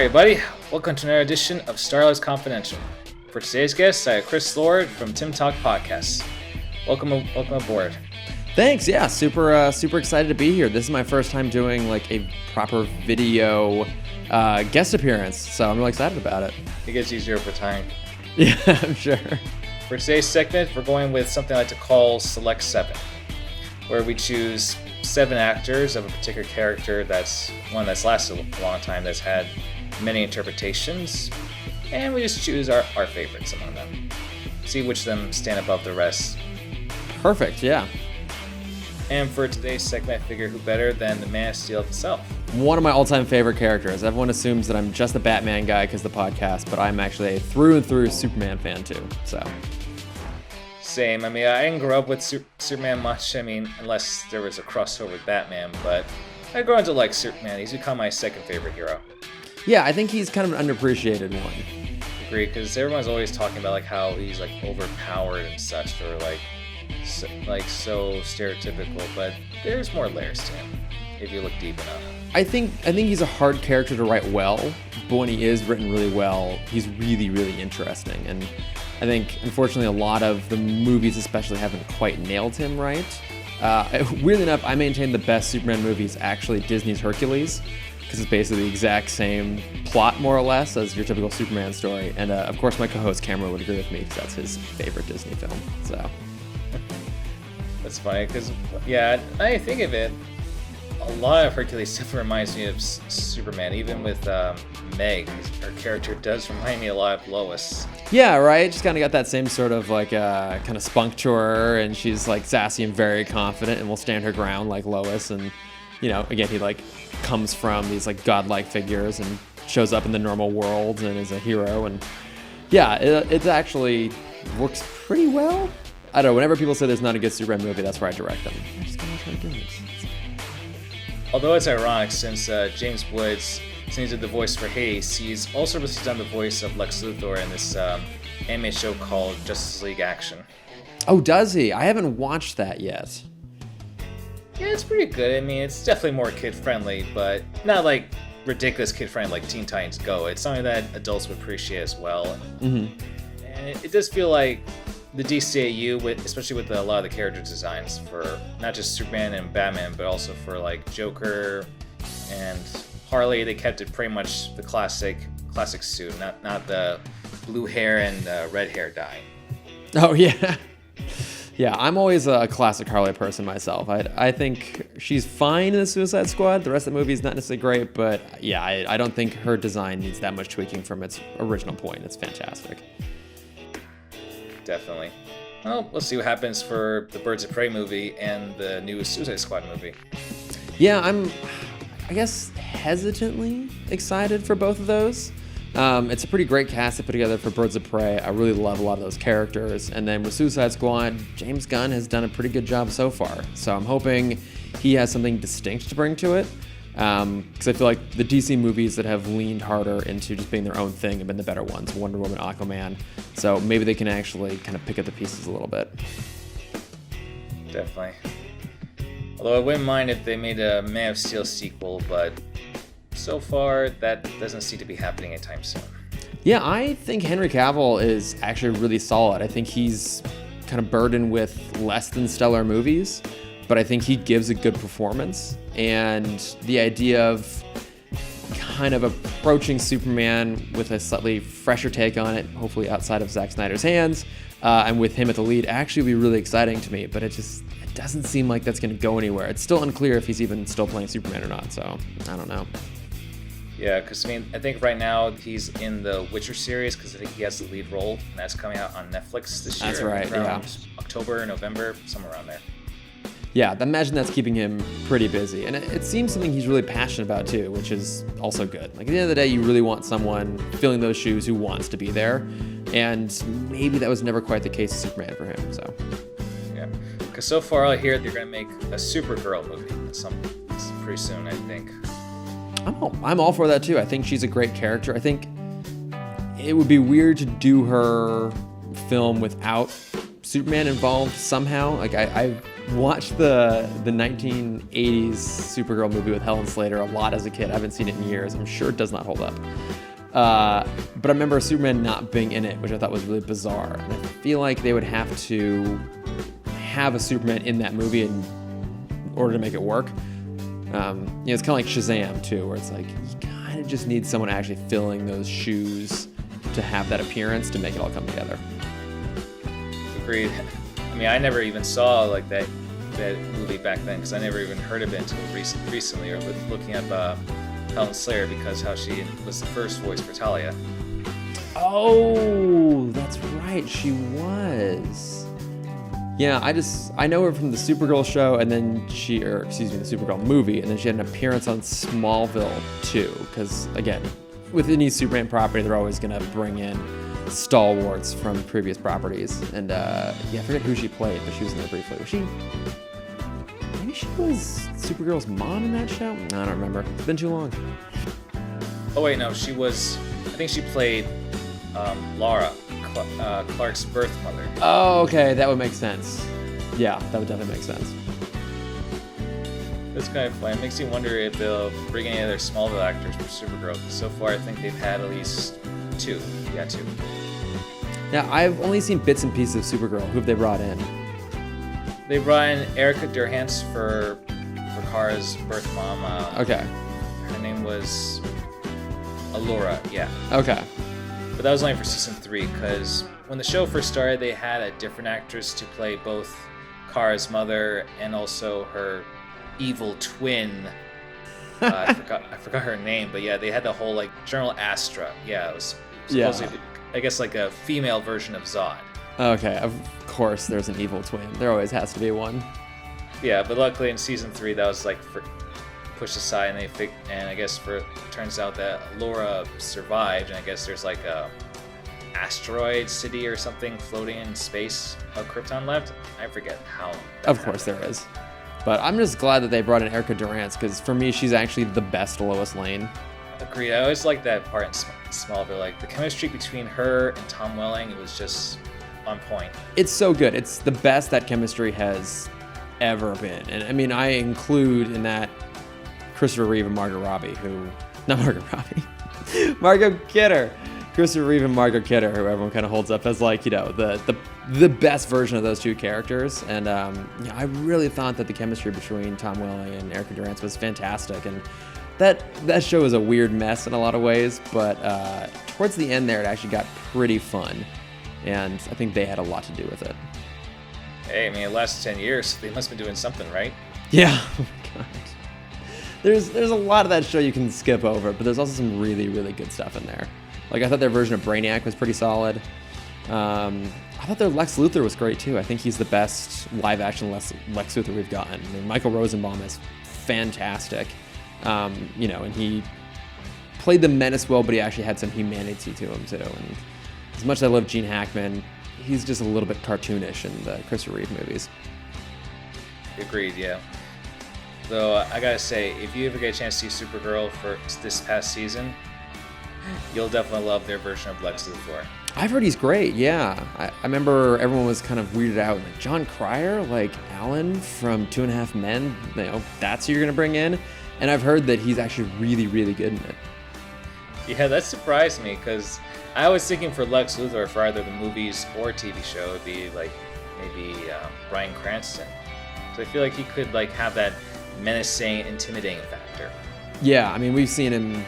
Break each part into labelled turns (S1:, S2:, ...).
S1: everybody, welcome to another edition of Star Confidential. For today's guest, I have Chris Lord from Timmtalk podcast. Welcome aboard.
S2: Thanks, yeah, super excited to be here. This is my first time doing like a proper video guest appearance, so I'm really excited about it.
S1: It gets easier over time.
S2: Yeah, I'm sure. For
S1: today's segment, we're going with something I like to call Select 7, where we choose 7 actors of a particular character that's lasted a long time, that's had many interpretations, and we just choose our favorites among them. See which of them stand above the rest.
S2: Perfect, yeah.
S1: And for today's segment, I figure who better than the Man of Steel himself.
S2: One of my all-time favorite characters. Everyone assumes that I'm just a Batman guy because of the podcast, but I'm actually a through and through Superman fan too, so.
S1: Same. I mean, I didn't grow up with Superman much, unless there was a crossover with Batman, but I grew up to like Superman. He's become my second favorite hero.
S2: Yeah, I think he's kind of an underappreciated one.
S1: Agree, because everyone's always talking about like how he's like overpowered and such, or so stereotypical, but there's more layers to him if you look deep enough.
S2: I think he's a hard character to write well, but when he is written really well, he's really, really interesting. And I think, unfortunately, a lot of the movies especially haven't quite nailed him right. Weirdly enough, I maintain the best Superman movie is actually Disney's Hercules, because it's basically the exact same plot, more or less, as your typical Superman story. And of course, my co-host Cameron would agree with me, because that's his favorite Disney film. So
S1: that's funny, because I think of it, a lot of Hercules definitely reminds me of Superman. Even with Meg, her character does remind me a lot of Lois.
S2: Yeah, right. She's kind of got that same sort of like kind of spunk to her, and she's like sassy and very confident, and will stand her ground like Lois. And again, he like comes from these like godlike figures and shows up in the normal world and is a hero. And yeah, it actually works pretty well. I don't know. Whenever people say there's not a good Superman movie, that's where I direct them. I'm just gonna try to do this.
S1: Although it's ironic, since James Woods, since he did the voice for Hades, he's done the voice of Lex Luthor in this anime show called Justice League Action.
S2: Oh, does he? I haven't watched that yet.
S1: Yeah, it's pretty good. It's definitely more kid-friendly, but not like ridiculous kid-friendly like Teen Titans Go. It's something that adults would appreciate as well.
S2: Mm-hmm.
S1: And it does feel like the DCAU, especially with a lot of the character designs for not just Superman and Batman, but also for like Joker and Harley, they kept it pretty much the classic suit, not the blue hair and red hair dye.
S2: Oh yeah, yeah. I'm always a classic Harley person myself. I think she's fine in the Suicide Squad. The rest of the movie is not necessarily great, but yeah, I don't think her design needs that much tweaking from its original point. It's fantastic.
S1: Definitely. Well, let's see what happens for the Birds of Prey movie and the new Suicide Squad movie.
S2: Yeah, I'm, I guess, hesitantly excited for both of those. It's a pretty great cast to put together for Birds of Prey. I really love a lot of those characters. And then with Suicide Squad, James Gunn has done a pretty good job so far. So I'm hoping he has something distinct to bring to it. Because I feel like the DC movies that have leaned harder into just being their own thing have been the better ones, Wonder Woman, Aquaman. So maybe they can actually kind of pick up the pieces a little bit.
S1: Definitely. Although I wouldn't mind if they made a Man of Steel sequel, but so far that doesn't seem to be happening anytime soon.
S2: Yeah, I think Henry Cavill is actually really solid. I think he's kind of burdened with less than stellar movies, but I think he gives a good performance. And the idea of kind of approaching Superman with a slightly fresher take on it, hopefully outside of Zack Snyder's hands, and with him at the lead, actually be really exciting to me. But it doesn't seem like that's going to go anywhere. It's still unclear if he's even still playing Superman or not, so I don't know.
S1: Yeah, because I think right now he's in the Witcher series, because I think he has the lead role, and that's coming out on Netflix this year.
S2: That's right,
S1: around October, November, somewhere around there.
S2: Yeah, imagine that's keeping him pretty busy. And it seems something he's really passionate about too, which is also good. Like at the end of the day, you really want someone filling those shoes who wants to be there. And maybe that was never quite the case with Superman for him, so.
S1: Yeah, because so far I hear they're going to make a Supergirl movie pretty soon, I think.
S2: I'm all for that too. I think she's a great character. I think it would be weird to do her film without Superman involved somehow. Like I watched the 1980s Supergirl movie with Helen Slater a lot as a kid. I haven't seen it in years. I'm sure it does not hold up. But I remember Superman not being in it, which I thought was really bizarre. And I feel like they would have to have a Superman in that movie in order to make it work. It's kind of like Shazam too, where it's like you kind of just need someone actually filling those shoes to have that appearance to make it all come together.
S1: Agreed. I mean, I never even saw like that movie back then because I never even heard of it until recently, or looking up Helen Slater, because how she was the first voice for Talia.
S2: Oh, that's right, she was. Yeah, I know her from the Supergirl show, and then the Supergirl movie, and then she had an appearance on Smallville too. Because again, with any Superman property, they're always gonna bring in stalwarts from previous properties. And I forget who she played, but she was in there briefly. Maybe she was Supergirl's mom in that show? I don't remember. It's been too long.
S1: Oh wait, no, she was. I think she played Laura, Clark's birth mother.
S2: Oh, okay, that would make sense. Yeah, that would definitely make sense.
S1: That's kind of fun. It makes you wonder if they'll bring any other Smallville actors for Supergirl. So far, I think they've had at least two. Yeah, two.
S2: Yeah, I've only seen bits and pieces of Supergirl. Who have they brought in?
S1: They brought in Erica Durhance for Kara's birth mom.
S2: Okay.
S1: Her name was Allura, yeah.
S2: Okay.
S1: But that was only for season 3, because when the show first started, they had a different actress to play both Kara's mother and also her evil twin. I forgot her name, but yeah, they had the whole like General Astra. Yeah, it was supposed to be, I guess, like a female version of Zod.
S2: Okay, of course there's an evil twin. There always has to be one.
S1: Yeah, but luckily in season 3 that was like pushed aside, and I guess turns out that Laura survived, and I guess there's like a asteroid city or something floating in space of Krypton left. I forget how.
S2: Of course there is. But I'm just glad that they brought in Erica Durance, because for me, she's actually the best Lois Lane.
S1: Agreed. I always liked that part in Smallville. Like the chemistry between her and Tom Welling, it was just on point.
S2: It's so good. It's the best that chemistry has ever been. And I mean, I include in that Christopher Reeve and Margot Kidder. Christopher Reeve and Margot Kidder, who everyone kind of holds up as like, the best version of those two characters. And I really thought that the chemistry between Tom Welling and Erica Durance was fantastic. And that show is a weird mess in a lot of ways, but towards the end there, it actually got pretty fun. And I think they had a lot to do with it.
S1: Hey, I mean, it lasted 10 years. So they must have been doing something, right?
S2: Yeah. Oh my God. There's a lot of that show you can skip over, but there's also some really, really good stuff in there. Like, I thought their version of Brainiac was pretty solid. I thought their Lex Luthor was great, too. I think he's the best live-action Lex Luthor we've gotten. I mean, Michael Rosenbaum is fantastic. And he played the menace well, but he actually had some humanity to him, too. And as much as I love Gene Hackman, he's just a little bit cartoonish in the Christopher Reeve movies.
S1: Agreed, yeah. Though I gotta say, if you ever get a chance to see Supergirl for this past season, you'll definitely love their version of Lex Luthor.
S2: I've heard he's great, yeah. I remember everyone was kind of weirded out. Like, John Cryer, like Alan from 2.5 Men, that's who you're going to bring in? And I've heard that he's actually really, really good in it.
S1: Yeah, that surprised me, because I was thinking for Lex Luthor, for either the movies or TV show, it would be like maybe Bryan Cranston. So I feel like he could like have that menacing, intimidating factor.
S2: Yeah, I mean, we've seen him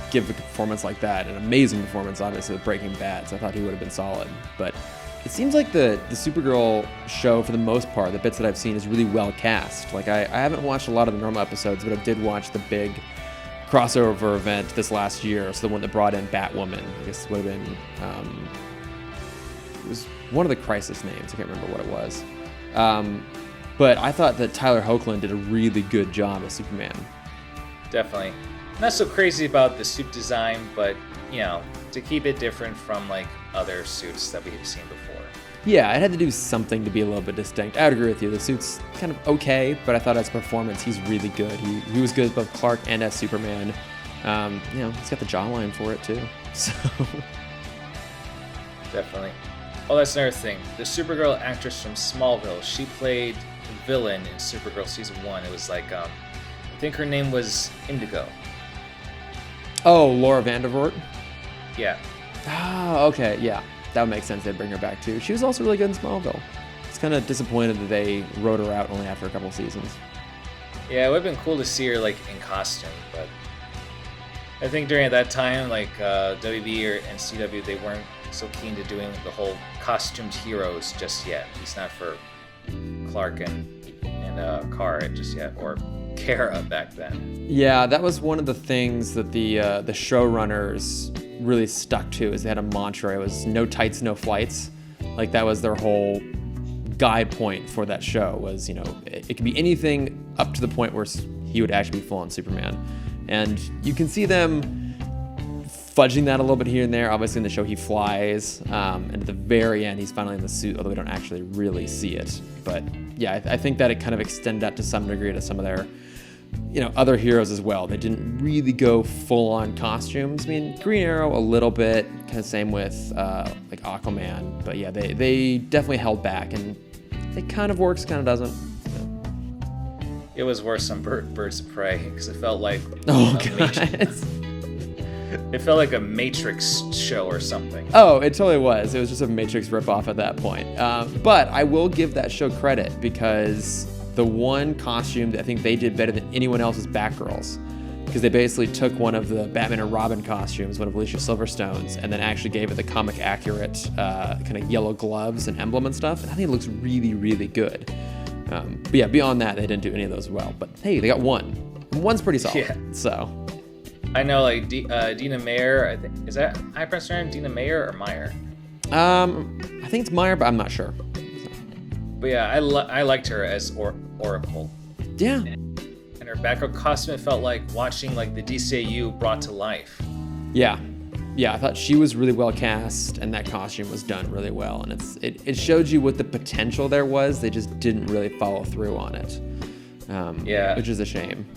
S2: give a performance like that, an amazing performance, obviously, with Breaking Bad, so I thought he would have been solid. But it seems like the Supergirl show, for the most part, the bits that I've seen, is really well cast. Like, I haven't watched a lot of the normal episodes, but I did watch the big crossover event this last year, so the one that brought in Batwoman. I guess it would have been, it was one of the Crisis names, I can't remember what it was. But I thought that Tyler Hoechlin did a really good job as Superman.
S1: Definitely. Not so crazy about the suit design, but, to keep it different from, like, other suits that we've seen before.
S2: Yeah, it had to do something to be a little bit distinct. I would agree with you. The suit's kind of okay, but I thought as performance, he's really good. He was good as both Clark and as Superman. He's got the jawline for it, too. So.
S1: Definitely. Oh, that's another thing. The Supergirl actress from Smallville, she played the villain in Supergirl season 1. It was like, I think her name was Indigo.
S2: Oh, Laura Vandervoort?
S1: Yeah.
S2: Ah, okay, yeah. That would make sense. They'd bring her back too. She was also really good in Smallville. It's kind of disappointed that they wrote her out only after a couple seasons.
S1: Yeah, it would have been cool to see her like in costume, but I think during that time, like WB and CW, they weren't so keen to doing the whole costumed heroes just yet. At least not for Clark and Kara just yet, or Kara back then.
S2: Yeah, that was one of the things that the showrunners really stuck to. Is they had a mantra. It was no tights, no flights. Like that was their whole guide point for that show. Was, you know, it could be anything up to the point where he would actually be full-on Superman, and you can see them fudging that a little bit here and there. Obviously in the show he flies, and at the very end he's finally in the suit, although we don't actually really see it. But yeah, I think that it kind of extended that to some degree to some of their, you know, other heroes as well. They didn't really go full-on costumes. I mean, Green Arrow a little bit, kind of same with like Aquaman. But yeah, they definitely held back, and it kind of works, kind of doesn't.
S1: It was worse on Birds of Prey because it felt like it felt like a Matrix show or something.
S2: Oh, it totally was. It was just a Matrix ripoff at that point. But I will give that show credit because the one costume that I think they did better than anyone else is Batgirl's, because they basically took one of the Batman and Robin costumes, one of Alicia Silverstone's, and then actually gave it the comic accurate kind of yellow gloves and emblem and stuff. And I think it looks really, really good. But yeah, beyond that, they didn't do any of those well. But hey, they got one. And one's pretty solid. Yeah. So
S1: I know, like Dina Meyer. I think is that I pronounce her name Dina Meyer or Meyer?
S2: I think it's Meyer, but I'm not sure.
S1: But yeah, I liked her as Oracle.
S2: Yeah.
S1: And her background costume, it felt like watching like the DCAU brought to life.
S2: Yeah. Yeah, I thought she was really well cast, and that costume was done really well. And it showed you what the potential there was. They just didn't really follow through on it. Yeah. Which is a shame.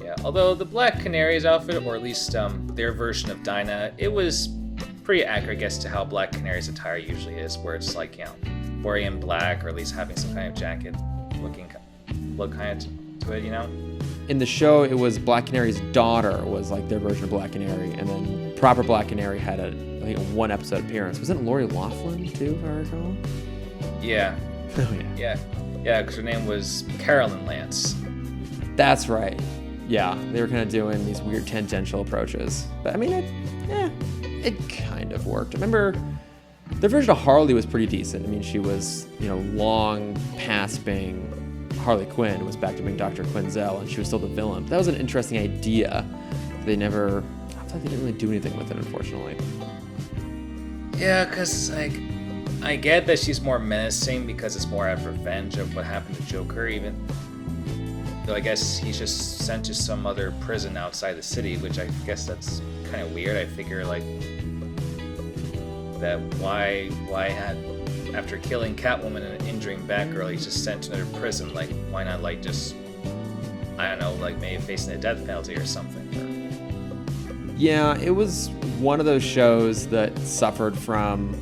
S1: Yeah, although the Black Canary's outfit, or at least their version of Dinah, it was pretty accurate, I guess, to how Black Canary's attire usually is, where it's like, you know, wearing in black, or at least having some kind of jacket look kind of to it, you know?
S2: In the show, it was Black Canary's daughter was like their version of Black Canary, and then proper Black Canary had I think a one episode appearance. Was it Lori Loughlin too, if I recall?
S1: Yeah.
S2: Oh yeah.
S1: Yeah, because her name was Carolyn Lance.
S2: That's right. Yeah, they were kind of doing these weird tangential approaches, but I mean, it kind of worked. I remember their version of Harley was pretty decent. I mean, she was, you know, long past being Harley Quinn, was back to being Dr. Quinzel, and she was still the villain. That was an interesting idea. I feel like they didn't really do anything with it, unfortunately.
S1: Yeah, because like I get that she's more menacing because it's more out of revenge of what happened to Joker, even though I guess he's just sent to some other prison outside the city, which I guess that's kind of weird. I figure like that why after killing Catwoman and injuring Batgirl, he's just sent to another prison. Like, why not, like, just, I don't know, like, maybe facing a death penalty or something.
S2: Yeah, it was one of those shows that suffered from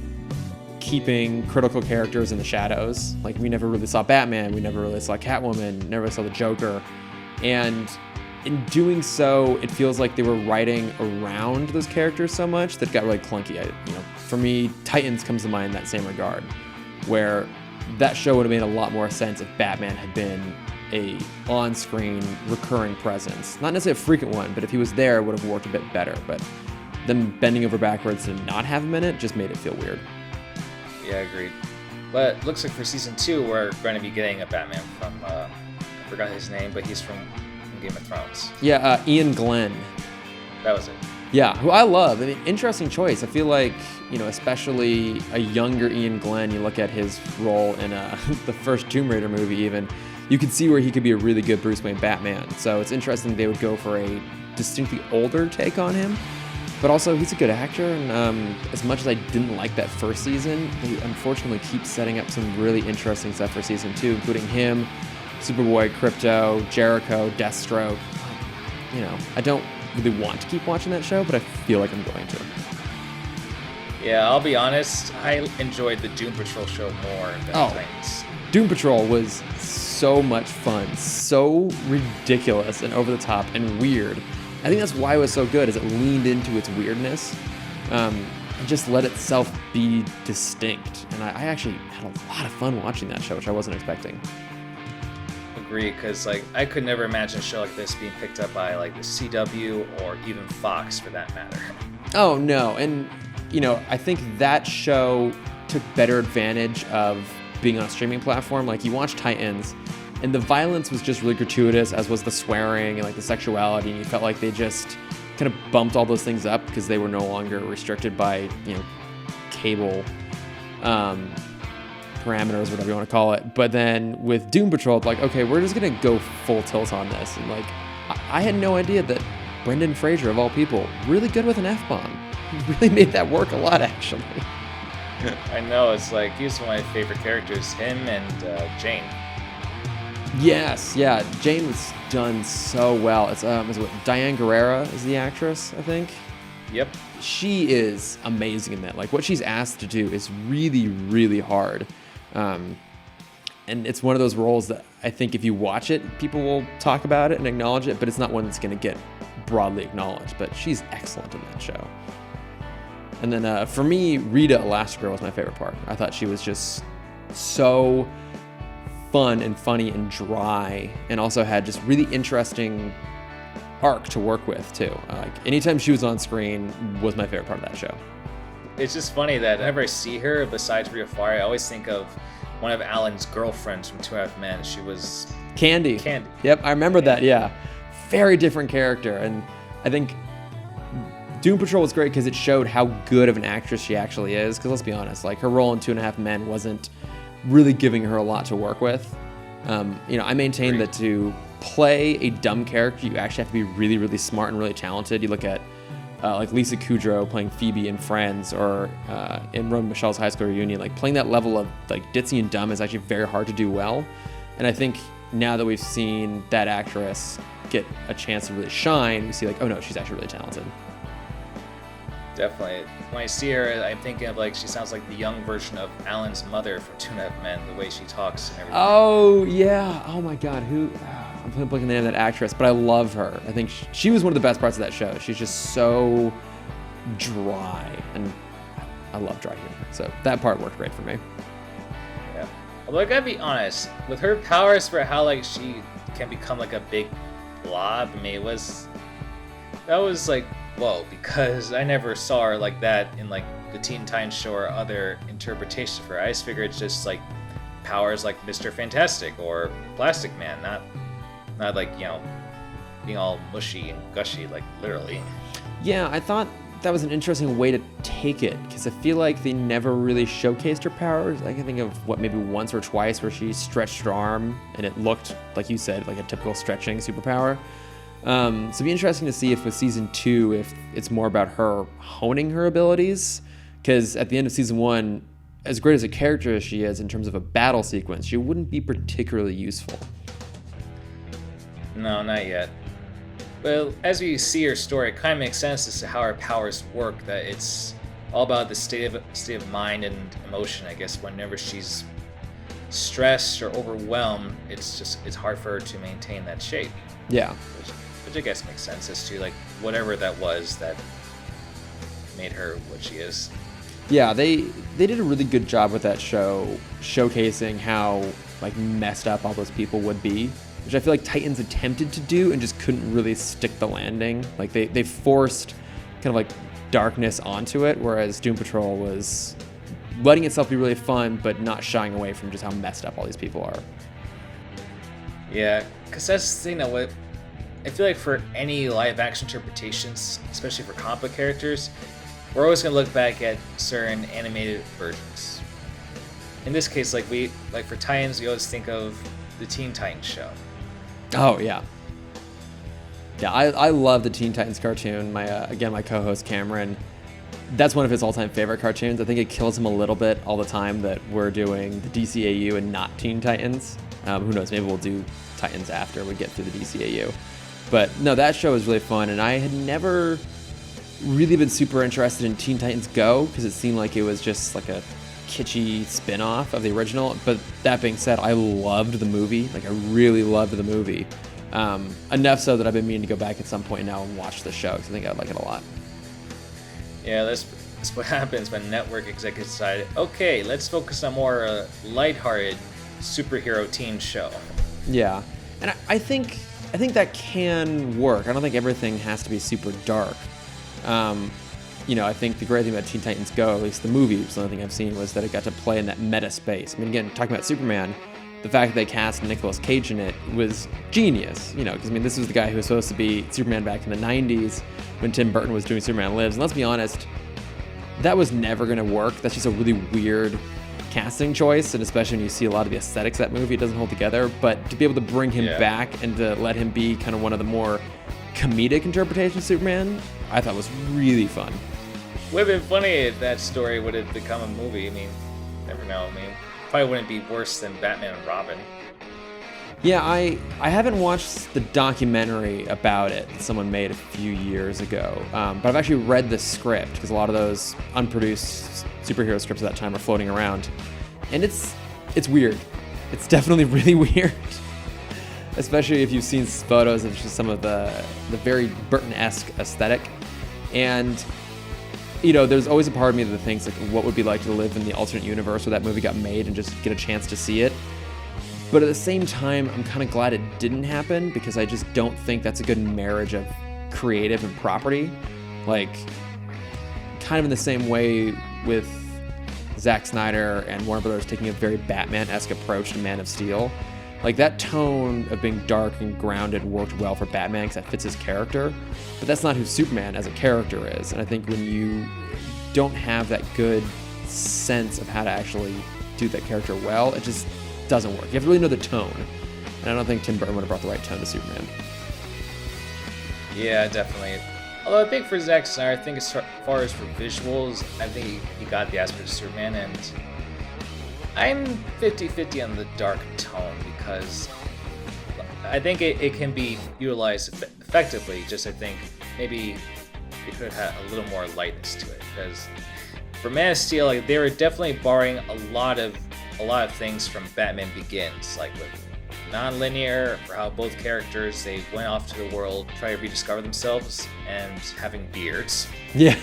S2: keeping critical characters in the shadows. Like, we never really saw Batman, we never really saw Catwoman, never really saw the Joker. And in doing so, it feels like they were writing around those characters so much that it got really clunky. For me, Titans comes to mind in that same regard, where that show would have made a lot more sense if Batman had been a on-screen recurring presence. Not necessarily a frequent one, but if he was there, it would have worked a bit better. But them bending over backwards to not have him in it just made it feel weird.
S1: Yeah, agreed. But it looks like for season 2, we're going to be getting a Batman from, I forgot his name, but he's from Game of Thrones.
S2: Yeah, Ian Glenn.
S1: That was it.
S2: Yeah, who I love. I mean, interesting choice. I feel like, especially a younger Ian Glenn, you look at his role in the first Tomb Raider movie even, you could see where he could be a really good Bruce Wayne Batman. So it's interesting they would go for a distinctly older take on him. But also, he's a good actor, and as much as I didn't like that first season, they unfortunately keep setting up some really interesting stuff for season 2, including him, Superboy, Crypto, Jericho, Deathstroke. I don't really want to keep watching that show, but I feel like I'm going to.
S1: Yeah, I'll be honest, I enjoyed the Doom Patrol show more than
S2: Oh.
S1: Titans.
S2: Doom Patrol was so much fun, so ridiculous and over the top and weird. I think that's why it was so good, is it leaned into its weirdness and just let itself be distinct. And I actually had a lot of fun watching that show, which I wasn't expecting.
S1: Agree, because like I could never imagine a show like this being picked up by like the CW or even Fox for that matter.
S2: Oh no, and you know, I think that show took better advantage of being on a streaming platform. Like, you watch Titans, and the violence was just really gratuitous, as was the swearing and like the sexuality, and you felt like they just kind of bumped all those things up because they were no longer restricted by, you know, cable parameters, whatever you want to call it. But then with Doom Patrol, it's like, okay, we're just gonna go full tilt on this. And like, I had no idea that Brendan Fraser, of all people, really good with an F-bomb. He really made that work a lot, actually.
S1: I know, it's like he's one of my favorite characters, him and Jane.
S2: Yes, yeah, Jane was done so well. It's what, Diane Guerrera is the actress, I think.
S1: Yep.
S2: She is amazing in that. Like, what she's asked to do is really, really hard. And it's one of those roles that I think if you watch it, people will talk about it and acknowledge it, but it's not one that's going to get broadly acknowledged. But she's excellent in that show. And then for me, Rita Elastigirl was my favorite part. I thought she was just so fun and funny and dry, and also had just really interesting arc to work with too. Like, anytime she was on screen was my favorite part of that show.
S1: It's just funny that whenever I see her, besides Rhea Farr, I always think of one of Alan's girlfriends from Two and a Half Men. She was
S2: Candy. Yep, I remember that. Yeah, very different character, and I think Doom Patrol was great because it showed how good of an actress she actually is. Because let's be honest, like, her role in Two and a Half Men wasn't really giving her a lot to work with. You know, I maintain that to play a dumb character, you actually have to be really, really smart and really talented. You look at like Lisa Kudrow playing Phoebe in Friends, or in Roman Michelle's High School Reunion. Like, playing that level of like ditzy and dumb is actually very hard to do well. And I think now that we've seen that actress get a chance to really shine, we see like, oh no, she's actually really talented.
S1: Definitely. When I see her, I'm thinking of like, she sounds like the young version of Alan's mother from Two and a Half Men, the way she talks and everything.
S2: Oh yeah. Oh my God. Who? I'm blanking the name of that actress, but I love her. I think she was one of the best parts of that show. She's just so dry, and I love dry humor. So that part worked great for me.
S1: Yeah. Although I gotta be honest, with her powers for how like she can become like a big blob, I mean, that was like, whoa, because I never saw her like that in like the Teen Titans show or other interpretations of her. I just figured it's just like powers like Mr. Fantastic or Plastic Man, not like, you know, being all mushy and gushy, like literally.
S2: Yeah, I thought that was an interesting way to take it, because I feel like they never really showcased her powers. I can think of maybe once or twice where she stretched her arm and it looked, like you said, like a typical stretching superpower. So it'd be interesting to see if with season 2, if it's more about her honing her abilities, because at the end of season 1, as great as a character as she is in terms of a battle sequence, she wouldn't be particularly useful.
S1: No, not yet. But as we see her story, it kind of makes sense as to how her powers work, that it's all about the state of mind and emotion. I guess whenever she's stressed or overwhelmed, it's hard for her to maintain that shape.
S2: Yeah.
S1: Which I guess makes sense as to like whatever that was that made her what she is.
S2: Yeah, they did a really good job with that show, showcasing how like messed up all those people would be, which I feel like Titans attempted to do and just couldn't really stick the landing. Like they forced kind of like darkness onto it, whereas Doom Patrol was letting itself be really fun, but not shying away from just how messed up all these people are.
S1: Yeah, because that's the thing that what I feel like for any live action interpretations, especially for comic book characters, we're always gonna look back at certain animated versions. In this case, like for Titans, we always think of the Teen Titans show.
S2: Oh yeah. Yeah, I love the Teen Titans cartoon. My co-host Cameron, that's one of his all-time favorite cartoons. I think it kills him a little bit all the time that we're doing the DCAU and not Teen Titans. Who knows? Maybe we'll do Titans after we get through the DCAU. But no, that show was really fun, and I had never really been super interested in Teen Titans Go because it seemed like it was just like a kitschy spin-off of the original. But that being said, I loved the movie. Like, I really loved the movie. Enough so that I've been meaning to go back at some point now and watch the show because I think I'd like it a lot.
S1: Yeah, that's what happens when network executives decide, okay, let's focus on more lighthearted superhero teen show.
S2: Yeah, and I think that can work. I don't think everything has to be super dark. I think the great thing about Teen Titans Go, at least the movie, was the only thing I've seen, was that it got to play in that meta space. I mean, again, talking about Superman, the fact that they cast Nicolas Cage in it was genius, because, this was the guy who was supposed to be Superman back in the 90s when Tim Burton was doing Superman Lives. And let's be honest, that was never going to work. That's just a really weird casting choice, and especially when you see a lot of the aesthetics of that movie, it doesn't hold together. But to be able to bring him back and to let him be kind of one of the more comedic interpretations of Superman, I thought was really fun.
S1: Would have been funny if that story would have become a movie. Never know. Probably wouldn't be worse than Batman and Robin.
S2: Yeah, I haven't watched the documentary about it that someone made a few years ago, but I've actually read the script because a lot of those unproduced superhero scripts at that time are floating around, and it's weird. It's definitely really weird, especially if you've seen photos of just some of the very Burton-esque aesthetic. And there's always a part of me that thinks like, what would it be like to live in the alternate universe where that movie got made and just get a chance to see it. But at the same time, I'm kind of glad it didn't happen because I just don't think that's a good marriage of creative and property. Like, kind of in the same way with Zack Snyder and Warner Brothers taking a very Batman-esque approach to Man of Steel. Like, that tone of being dark and grounded worked well for Batman because that fits his character. But that's not who Superman as a character is. And I think when you don't have that good sense of how to actually do that character well, it just doesn't work. You have to really know the tone. And I don't think Tim Burton would have brought the right tone to Superman.
S1: Yeah, definitely. Although I think for Zack Snyder, I think as far as for visuals, I think he got the aspect of Superman, and I'm 50-50 on the dark tone because I think it can be utilized effectively. Just I think maybe it could have had a little more lightness to it because for Man of Steel, like, they were definitely borrowing a lot of things from Batman Begins, like with non-linear, for how both characters, they went off to the world, try to rediscover themselves, and having beards.
S2: Yeah.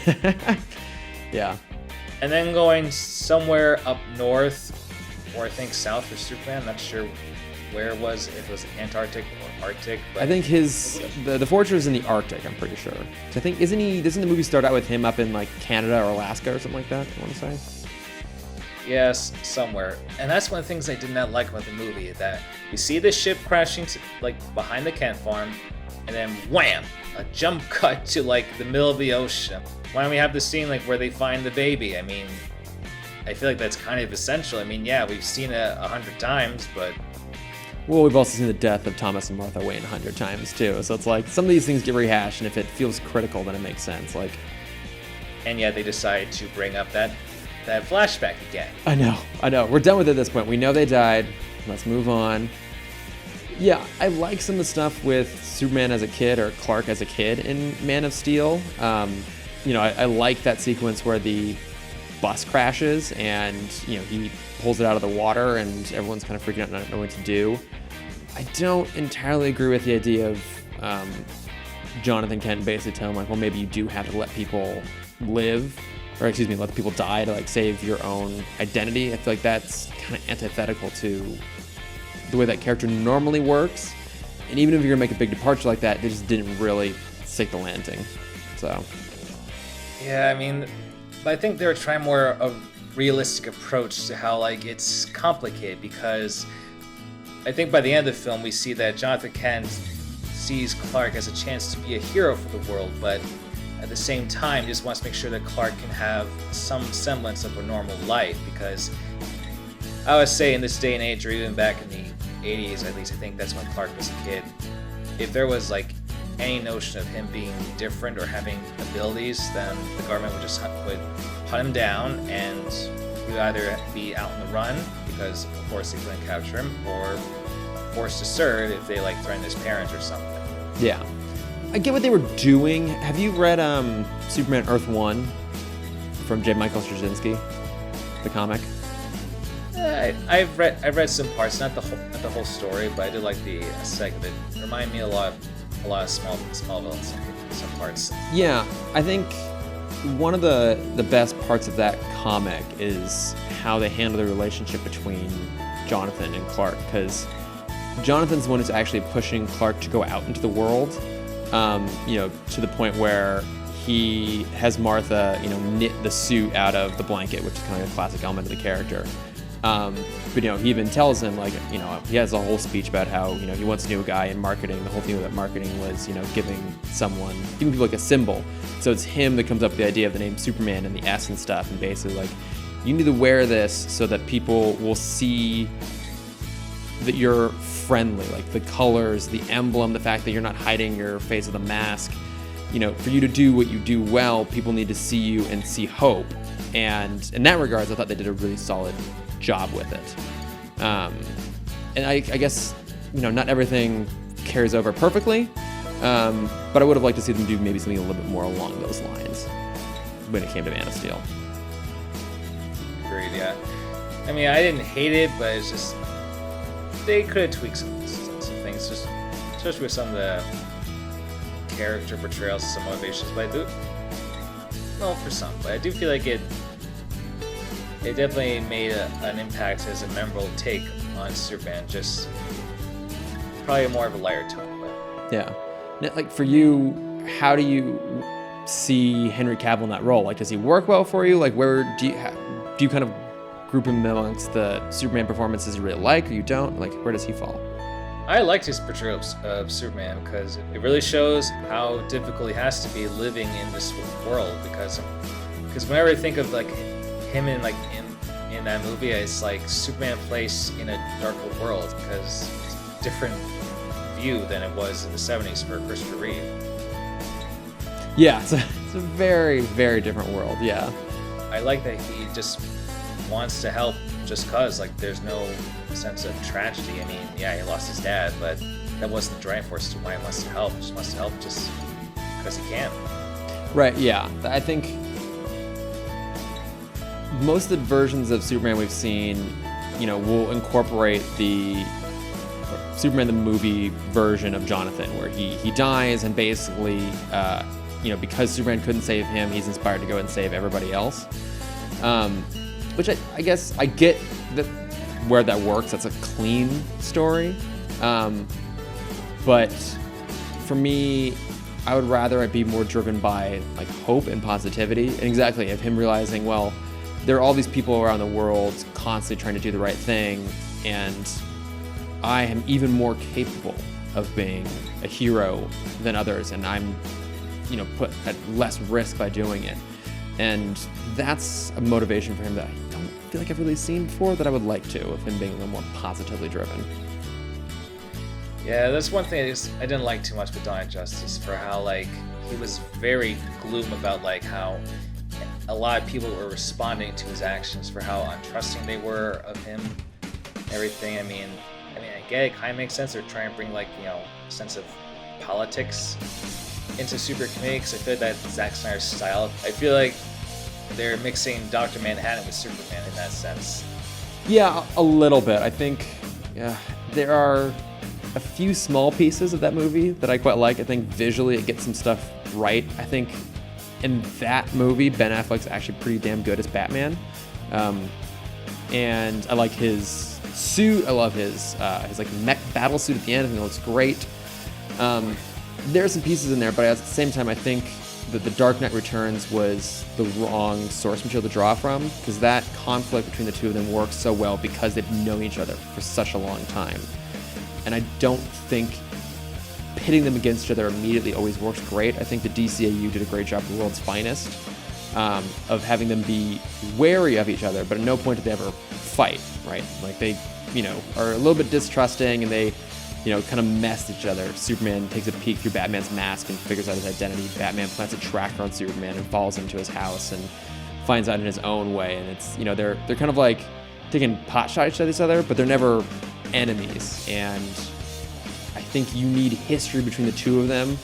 S2: Yeah.
S1: And then going somewhere up north, or I think south for Superman, not sure where it was, if it was Antarctic or Arctic. But
S2: I think the fortress is in the Arctic, I'm pretty sure. So I think, doesn't the movie start out with him up in like Canada or Alaska or something like that, I want to say?
S1: Yes, somewhere. And that's one of the things I did not like about the movie, that we see the ship crashing behind the Kent farm, and then wham, a jump cut to like the middle of the ocean. Why don't we have the scene like where they find the baby? I feel like that's kind of essential. Yeah, we've seen it 100 times, but...
S2: Well, we've also seen the death of Thomas and Martha Wayne 100 times too, so it's like some of these things get rehashed, and if it feels critical, then it makes sense.
S1: And yet they decide to bring up that flashback again.
S2: I know. We're done with it at this point. We know they died. Let's move on. Yeah, I like some of the stuff with Superman as a kid or Clark as a kid in Man of Steel. I like that sequence where the bus crashes and, he pulls it out of the water and everyone's kind of freaking out, not knowing what to do. I don't entirely agree with the idea of Jonathan Kent basically telling him, well, maybe you do have to let people live. Or let the people die to save your own identity. I feel like that's kind of antithetical to the way that character normally works. And even if you're gonna make a big departure like that, they just didn't really stick the landing. So.
S1: Yeah, but I think they were trying more of a realistic approach to how it's complicated, because I think by the end of the film we see that Jonathan Kent sees Clark as a chance to be a hero for the world, but at the same time, he just wants to make sure that Clark can have some semblance of a normal life, because I would say in this day and age, or even back in the 80s, at least I think that's when Clark was a kid, if there was any notion of him being different or having abilities, then the government would hunt him down, and he would either be out on the run, because of course they couldn't capture him, or forced to serve if they threatened his parents or something.
S2: Yeah. I get what they were doing. Have you read Superman Earth 1 from J. Michael Straczynski, the comic?
S1: I've read some parts, not the whole story, but I did like the aesthetic of it. It reminded me a lot of Smallville in some parts.
S2: Yeah, I think one of the best parts of that comic is how they handle the relationship between Jonathan and Clark, because Jonathan's the one who's actually pushing Clark to go out into the world, to the point where he has Martha, knit the suit out of the blanket, which is kind of a classic element of the character. But he even tells him, he has a whole speech about how, he once knew a guy in marketing. The whole thing about marketing was, giving people like a symbol. So it's him that comes up with the idea of the name Superman and the S and stuff. And basically, you need to wear this so that people will see that you're friendly, like the colors, the emblem, the fact that you're not hiding your face with a mask. For you to do what you do well, people need to see you and see hope. And in that regards, I thought they did a really solid job with it. And I guess, not everything carries over perfectly, but I would have liked to see them do maybe something a little bit more along those lines when it came to Man of Steel.
S1: Agreed, yeah. I mean, I didn't hate it, but it's just, they could have tweaked some things, just especially with some of the character portrayals and some motivations, but for some, but I do feel like it definitely made an impact as a memorable take on Superman, just probably more of a lighter tone. But
S2: yeah. Like for you, how do you see Henry Cavill in that role? Like, does he work well for you? Like, where do you kind of group him amongst the Superman performances you really like, or you don't? Like, where does he fall?
S1: I liked his portrayal of Superman because it really shows how difficult he has to be living in this world. Because whenever I think of him in that movie, it's like Superman placed in a darker world because it's a different view than it was in the 70s for Christopher Reeve.
S2: Yeah, it's a very, very different world, yeah.
S1: I like that he just wants to help just cause, there's no sense of tragedy. I mean, yeah, he lost his dad, but that wasn't the driving force to why he wants to help. He just wants to help just because he can.
S2: Right, yeah. I think most of the versions of Superman we've seen, will incorporate the Superman the movie version of Jonathan, where he dies and basically, because Superman couldn't save him, he's inspired to go and save everybody else. Which I guess I get that where that works. That's a clean story. But for me, I would rather it be more driven by hope and positivity. And exactly, of him realizing, well, there are all these people around the world constantly trying to do the right thing, and I am even more capable of being a hero than others, and I'm, put at less risk by doing it. And that's a motivation for him that I don't feel like I've really seen before, that I would like to, of him being a little more positively driven.
S1: Yeah, that's one thing I didn't like too much with Dawn of Justice, for how he was very gloom about how a lot of people were responding to his actions, for how untrusting they were of him, everything. I mean, I get it, kind of makes sense. They're trying to bring a sense of politics into Super Committee, because I feel like that's Zack Snyder's style. I feel like they're mixing Dr. Manhattan with Superman in that sense.
S2: Yeah, a little bit. I think there are a few small pieces of that movie that I quite like. I think visually it gets some stuff right. I think in that movie, Ben Affleck's actually pretty damn good as Batman. And I like his suit. I love his mech battle suit at the end. I think it looks great. There are some pieces in there, but at the same time, I think that The Dark Knight Returns was the wrong source material to draw from, because that conflict between the two of them works so well because they've known each other for such a long time. And I don't think pitting them against each other immediately always works great. I think the DCAU did a great job of The World's Finest, of having them be wary of each other, but at no point did they ever fight, right? They, are a little bit distrusting, and they, kind of mess with each other. Superman takes a peek through Batman's mask and figures out his identity. Batman plants a tracker on Superman and follows him to his house and finds out in his own way. And it's, they're kind of taking pot shots at each other, but they're never enemies. And I think you need history between the two of them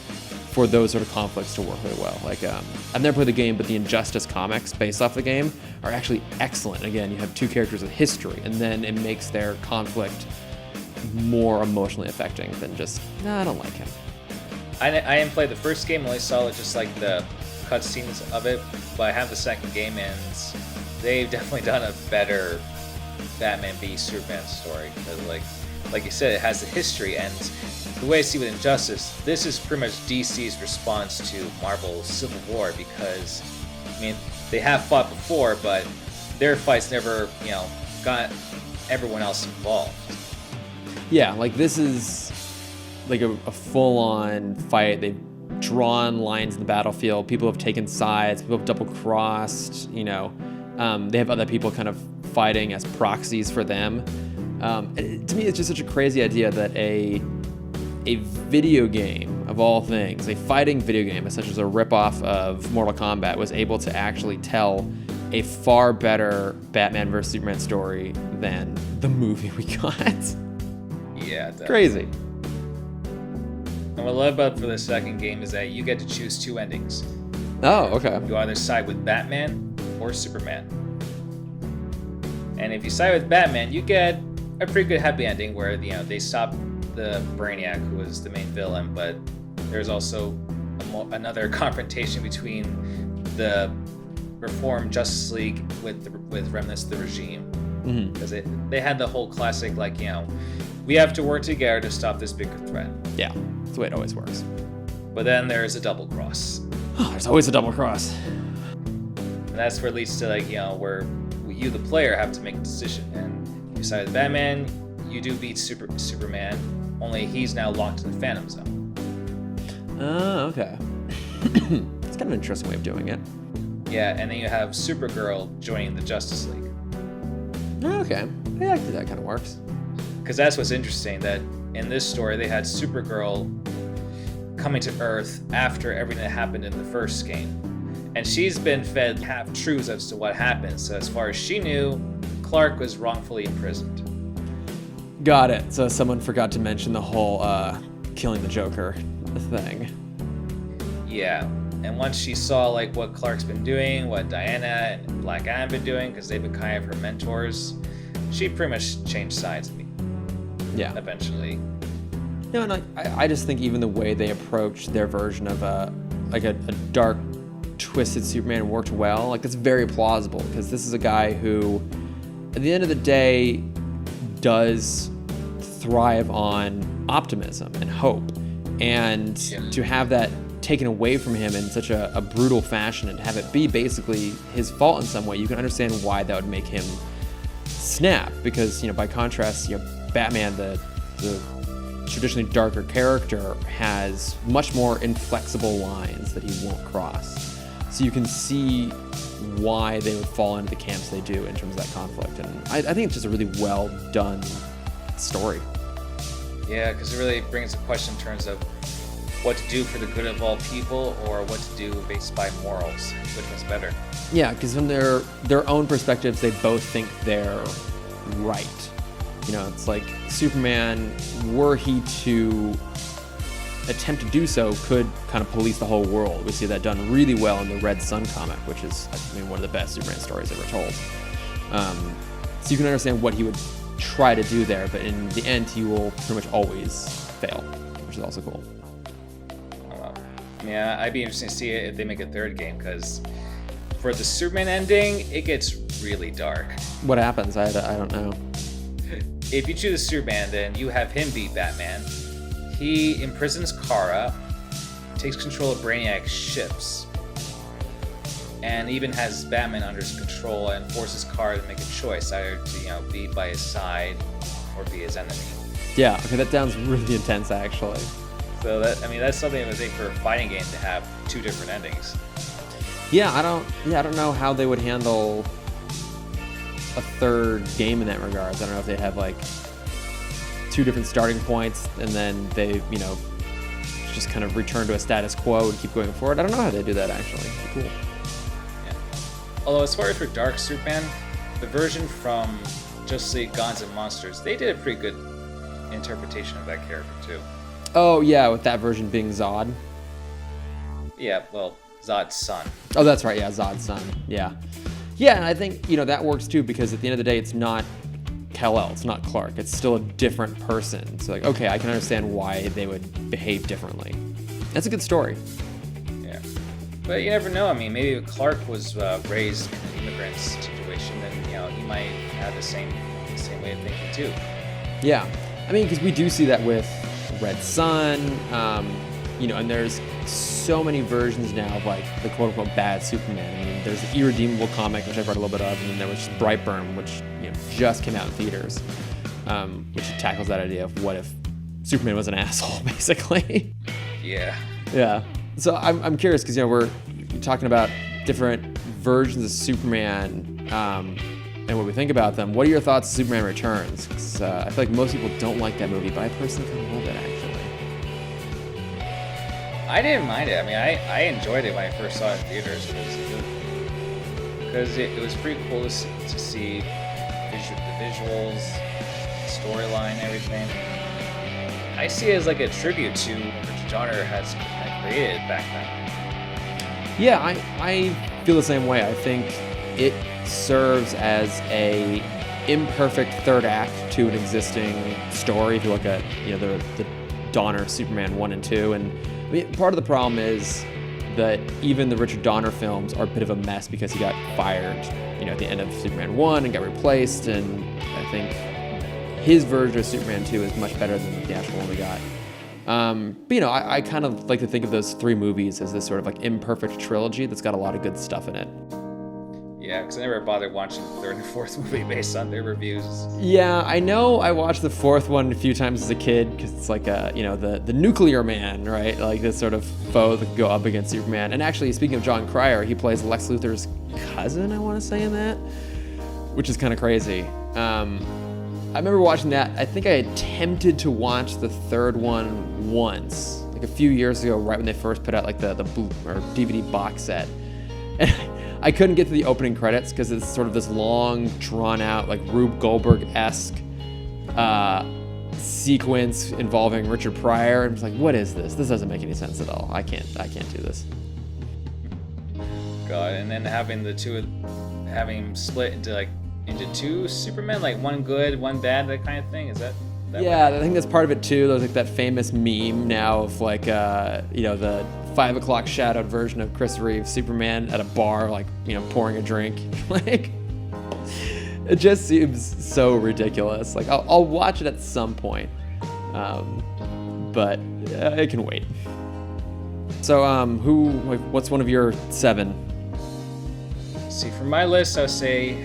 S2: for those sort of conflicts to work really well. Like, I've never played the game, but the Injustice comics based off the game are actually excellent. Again, you have two characters with history, and then it makes their conflict more emotionally affecting than just, nah, I don't like him.
S1: I didn't play the first game, only saw just like the cutscenes of it, but I have the second game, and they've definitely done a better Batman v Superman story. Because like you said, it has the history, and the way I see with Injustice, this is pretty much DC's response to Marvel's Civil War, because I mean they have fought before, but their fights never got everyone else involved.
S2: Yeah, like this is like a full-on fight. They've drawn lines in the battlefield. People have taken sides. People have double-crossed. They have other people kind of fighting as proxies for them. To me, it's just such a crazy idea that a video game, of all things, a fighting video game, such as a ripoff of Mortal Kombat, was able to actually tell a far better Batman vs Superman story than the movie we got.
S1: Yeah, definitely.
S2: Crazy.
S1: And what I love about for the second game is that you get to choose two endings.
S2: Oh, okay.
S1: You either side with Batman or Superman. And if you side with Batman, you get a pretty good happy ending where they stop the Brainiac, who was the main villain, but there's also another confrontation between the reformed Justice League with remnants of the regime. Because they had the whole classic, we have to work together to stop this bigger threat.
S2: Yeah, that's the way it always works.
S1: But then there's a double cross.
S2: Oh, there's always a double cross.
S1: And that's where it leads to where you, the player, have to make a decision. And you side with Batman, you do beat Superman, only he's now locked in the Phantom Zone.
S2: Oh, okay. It's kind of an interesting way of doing it.
S1: Yeah, and then you have Supergirl joining the Justice League.
S2: Okay, yeah, I think that kind of works.
S1: Because that's what's interesting, that in this story they had Supergirl coming to Earth after everything that happened in the first game. And she's been fed half-truths as to what happened. So as far as she knew, Clark was wrongfully imprisoned.
S2: Got it. So someone forgot to mention the whole killing the Joker thing.
S1: Yeah. And once she saw what Clark's been doing, what Diana and Black Adam been doing, because they've been kind of her mentors, she pretty much changed sides
S2: Yeah.
S1: eventually.
S2: And I just think even the way they approached their version of a dark, twisted Superman worked well. That's very plausible, because this is a guy who, at the end of the day, does thrive on optimism and hope. And to have that taken away from him in such a brutal fashion and have it be basically his fault in some way, you can understand why that would make him snap. Because, by contrast, Batman, the traditionally darker character, has much more inflexible lines that he won't cross. So you can see why they would fall into the camps they do in terms of that conflict. And I think it's just a really well done story.
S1: Yeah, because it really brings a question in terms of what to do for the good of all people, or what to do based by morals. Which one's better?
S2: Yeah, because from their own perspectives, they both think they're right. It's like Superman, were he to attempt to do so, could kind of police the whole world. We see that done really well in the Red Sun comic, which is, one of the best Superman stories ever told. So you can understand what he would try to do there, but in the end, he will pretty much always fail, which is also cool.
S1: Yeah, I'd be interested to see it if they make a third game, because for the Superman ending, it gets really dark.
S2: What happens? I don't know.
S1: If you choose Superman, then you have him beat Batman. He imprisons Kara, takes control of Brainiac's ships, and even has Batman under his control and forces Kara to make a choice, either to be by his side or be his enemy.
S2: Yeah, okay, that sounds really intense, actually.
S1: So that's something I would think for a fighting game to have two different endings.
S2: Yeah, I don't know how they would handle a third game in that regard. I don't know if they'd have two different starting points and then they, just kind of return to a status quo and keep going forward. I don't know how they do that, actually. Cool.
S1: Yeah. Although as far as for Dark Superman, the version from Justice League Gods and Monsters, they did a pretty good interpretation of that character too.
S2: Oh yeah, with that version being Zod.
S1: Yeah, well, Zod's son.
S2: Oh, that's right. Yeah, Zod's son. Yeah. Yeah, and I think, that works too, because at the end of the day, it's not Kal-El, it's not Clark. It's still a different person. So, like, okay, I can understand why they would behave differently. That's a good story.
S1: Yeah. But you never know. I mean, maybe if Clark was raised in an immigrant situation, then, he might have the same way of thinking too.
S2: Yeah. I mean, because we do see that with Red Sun, and there's so many versions now of like the quote-unquote bad Superman. I mean, there's the Irredeemable comic, which I've read a little bit of, and then there was Brightburn, which just came out in theaters, which tackles that idea of what if Superman was an asshole, basically.
S1: Yeah.
S2: Yeah. So I'm curious because we're talking about different versions of Superman and what we think about them. What are your thoughts on Superman Returns? 'Cause, I feel like most people don't like that movie, but I personally kind of love it, actually.
S1: I didn't mind it. I mean, I enjoyed it when I first saw it in theaters because it was pretty cool to see the visuals, storyline, everything. I see it as like a tribute to what Richard Donner has created back then.
S2: Yeah, I feel the same way. I think it serves as a imperfect third act to an existing story. If you look at the Donner Superman 1 and 2, and I mean, part of the problem is that even the Richard Donner films are a bit of a mess because he got fired, at the end of Superman 1 and got replaced, and I think his version of Superman 2 is much better than the actual one we got. But I kind of like to think of those three movies as this sort of like imperfect trilogy that's got a lot of good stuff in it.
S1: Yeah, because I never bothered watching the third and fourth movie based on their reviews.
S2: Yeah, I know I watched the fourth one a few times as a kid because it's like the nuclear man, right? Like this sort of foe that could go up against Superman. And actually, speaking of John Cryer, he plays Lex Luthor's cousin, I want to say, in that, which is kind of crazy. I remember watching that. I think I attempted to watch the third one once, like a few years ago, right when they first put out like the blue or DVD box set. And I couldn't get to the opening credits because it's sort of this long, drawn-out, like Rube Goldberg-esque sequence involving Richard Pryor. I'm just like, what is this? This doesn't make any sense at all. I can't do this.
S1: God, and then having having split into two Supermen, like one good, one bad, that kind of thing. Is that
S2: yeah, I think that's part of it too. There's like that famous meme now of like the 5 o'clock shadowed version of Chris Reeves Superman at a bar, like pouring a drink. Like, it just seems so ridiculous. Like I'll watch it at some point, but it can wait. So what's one of your 7?
S1: See, for my list, I would say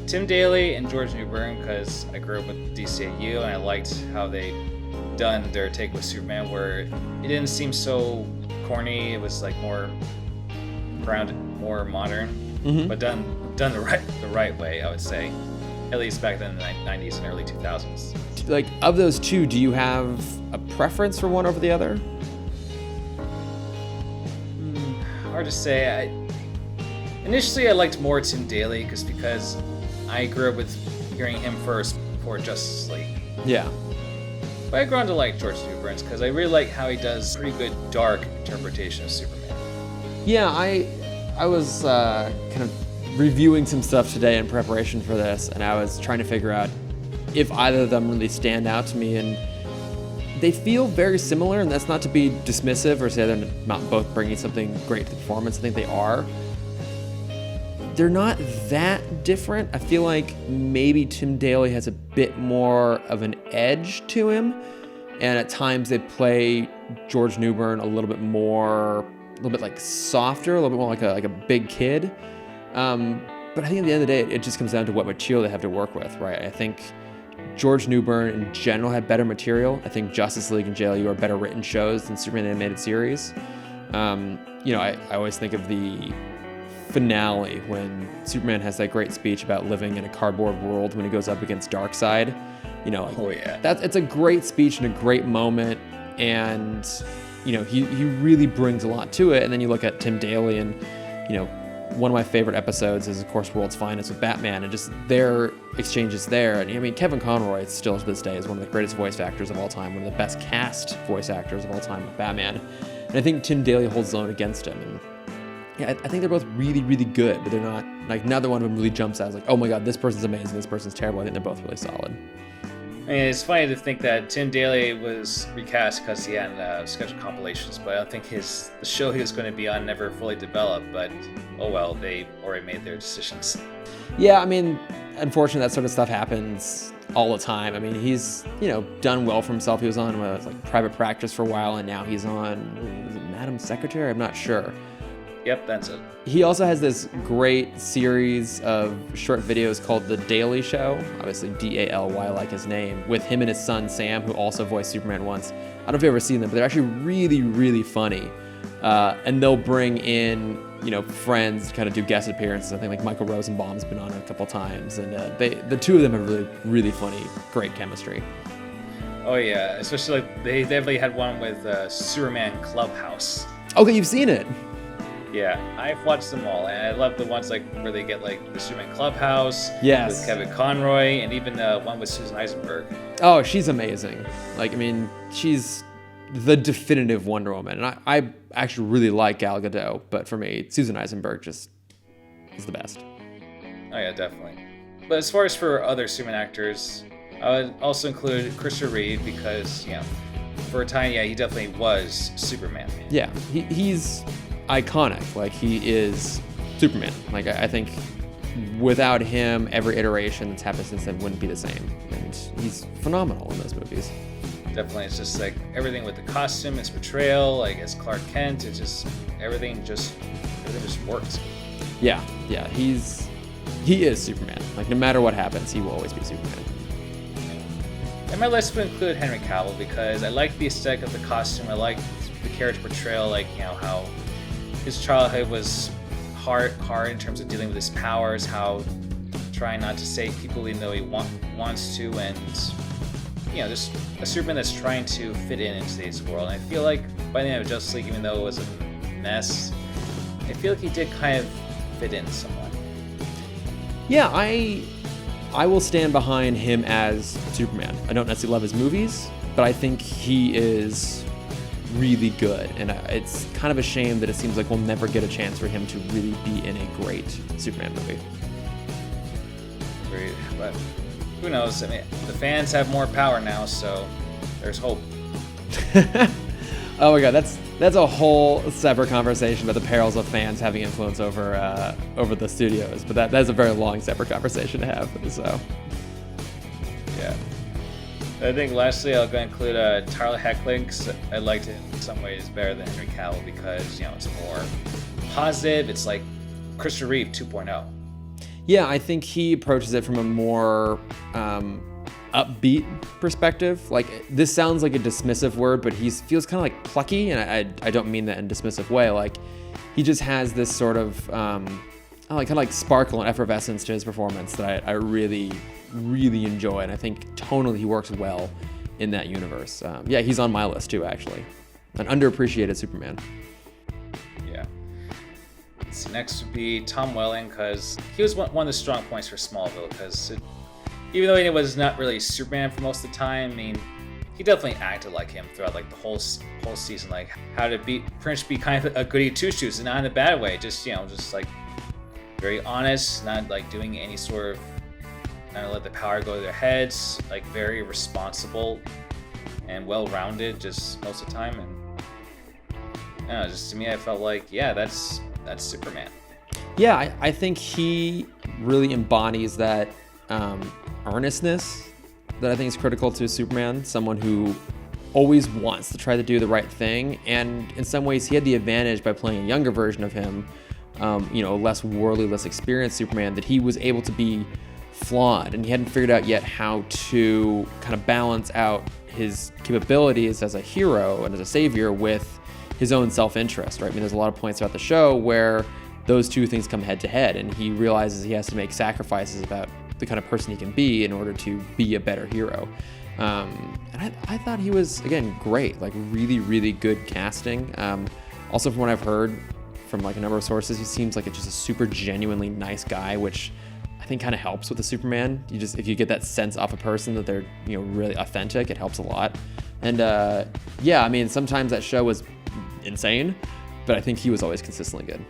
S1: Tim Daly and George Newbern, because I grew up with DCAU and I liked how they done their take with Superman, where it didn't seem so corny. It was like more grounded, more modern, but done the right way, I would say. At least back then in the 90s and early 2000s.
S2: Like, of those two, do you have a preference for one over the other?
S1: Hard to say. Initially, I liked more Tim Daly because I grew up with hearing him first before Justice League.
S2: Yeah.
S1: But I grew on to like George Newbern's because I really like how he does pretty good dark interpretation of Superman.
S2: Yeah, I was kind of reviewing some stuff today in preparation for this, and I was trying to figure out if either of them really stand out to me, and they feel very similar, and that's not to be dismissive or say they're not both bringing something great to the performance. I think they are. They're not that different. I feel like maybe Tim Daly has a bit more of an edge to him, and at times they play George Newbern a little bit like softer, a little bit more like a big kid. But I think at the end of the day, it just comes down to what material they have to work with, right? I think George Newbern in general had better material. I think Justice League and JLU are better written shows than Superman the Animated Series. I always think of the finale when Superman has that great speech about living in a cardboard world when he goes up against Darkseid.
S1: Oh yeah,
S2: it's a great speech and a great moment, and he really brings a lot to it. And then you look at Tim Daly, and one of my favorite episodes is, of course, World's Finest with Batman, and just their exchanges there. And I mean, Kevin Conroy still to this day is one of the greatest voice actors of all time, one of the best cast voice actors of all time with Batman. And I think Tim Daly holds his own against him. And yeah, I think they're both really, really good, but they're not, like, neither one of them really jumps out as like, oh my God, this person's amazing, this person's terrible. I think they're both really solid.
S1: I mean, it's funny to think that Tim Daly was recast because he had scheduled compilations, but I don't think the show he was going to be on never fully developed. But oh well, they already made their decisions.
S2: Yeah, I mean, unfortunately, that sort of stuff happens all the time. I mean, he's, done well for himself. He was on Private Practice for a while, and now he's on, is it Madam Secretary? I'm not sure.
S1: Yep, that's it.
S2: He also has this great series of short videos called The Daily Show, obviously D-A-L-Y like his name, with him and his son Sam, who also voiced Superman once. I don't know if you've ever seen them, but they're actually really, really funny. And they'll bring in, friends to kind of do guest appearances. I think like Michael Rosenbaum's been on it a couple times, and the two of them have really, really funny, great chemistry.
S1: Oh yeah, especially like they definitely had one with Superman Clubhouse.
S2: Okay, you've seen it.
S1: Yeah, I've watched them all, and I love the ones like where they get like the Superman Clubhouse
S2: Yes.
S1: with Kevin Conroy, and even one with Susan Eisenberg.
S2: Oh, she's amazing. Like, I mean, she's the definitive Wonder Woman, and I actually really like Gal Gadot, but for me, Susan Eisenberg just is the best.
S1: Oh yeah, definitely. But as far as for other Superman actors, I would also include Christopher Reeve because for a time, he definitely was Superman.
S2: Yeah, he's iconic. Like, he is Superman. Like, I think without him, every iteration that's happened since then wouldn't be the same. And he's phenomenal in those movies.
S1: Definitely, it's just like everything with the costume, his portrayal, like as Clark Kent, it's just everything just works.
S2: Yeah, he is Superman. Like, no matter what happens, he will always be Superman.
S1: And my list would include Henry Cavill because I like the aesthetic of the costume. I like the character portrayal, like how his childhood was hard in terms of dealing with his powers, how trying not to save people even though he wants to, and just a Superman that's trying to fit in today's world. And I feel like by the end of Justice League, even though it was a mess, I feel like he did kind of fit in somewhat.
S2: Yeah, I will stand behind him as Superman. I don't necessarily love his movies, but I think he is really good, and it's kind of a shame that it seems like we'll never get a chance for him to really be in a great Superman movie.
S1: Great, but who knows? I mean, the fans have more power now, so there's hope.
S2: Oh my God, that's a whole separate conversation about the perils of fans having influence over the studios, but that's a very long separate conversation to have. So
S1: yeah. I think lastly I'll go include Tyler Hoechlin because I liked it in some ways better than Henry Cavill because it's more positive. It's like Christopher Reeve 2.0.
S2: Yeah, I think he approaches it from a more upbeat perspective. Like, this sounds like a dismissive word, but he feels kind of like plucky, and I don't mean that in a dismissive way. Like, he just has this sort of kind of like sparkle and effervescence to his performance that I really, really enjoy, and I think tonally he works well in that universe. Yeah, he's on my list too, actually. An underappreciated Superman.
S1: Yeah. Let's see, next would be Tom Welling because he was one of the strong points for Smallville because even though he was not really Superman for most of the time, I mean, he definitely acted like him throughout like the whole season, like how to pretty much be kind of a goody two-shoes and not in a bad way, just like very honest, not like doing any sort of not let the power go to their heads, like very responsible and well-rounded just most of the time. And I don't know, just to me I felt like that's Superman.
S2: Yeah, I think he really embodies that earnestness that I think is critical to Superman, someone who always wants to try to do the right thing, and in some ways he had the advantage by playing a younger version of him, less worldly, less experienced Superman, that he was able to be flawed, and he hadn't figured out yet how to kind of balance out his capabilities as a hero and as a savior with his own self-interest, right? I mean, there's a lot of points throughout the show where those two things come head to head, and he realizes he has to make sacrifices about the kind of person he can be in order to be a better hero. And I thought he was, again, great, like really, really good casting. Also, from what I've heard from like a number of sources, he seems like just a super genuinely nice guy, which I think kind of helps with the Superman. If you get that sense off a person that they're really authentic, it helps a lot. And I mean, sometimes that show was insane, but I think he was always consistently good.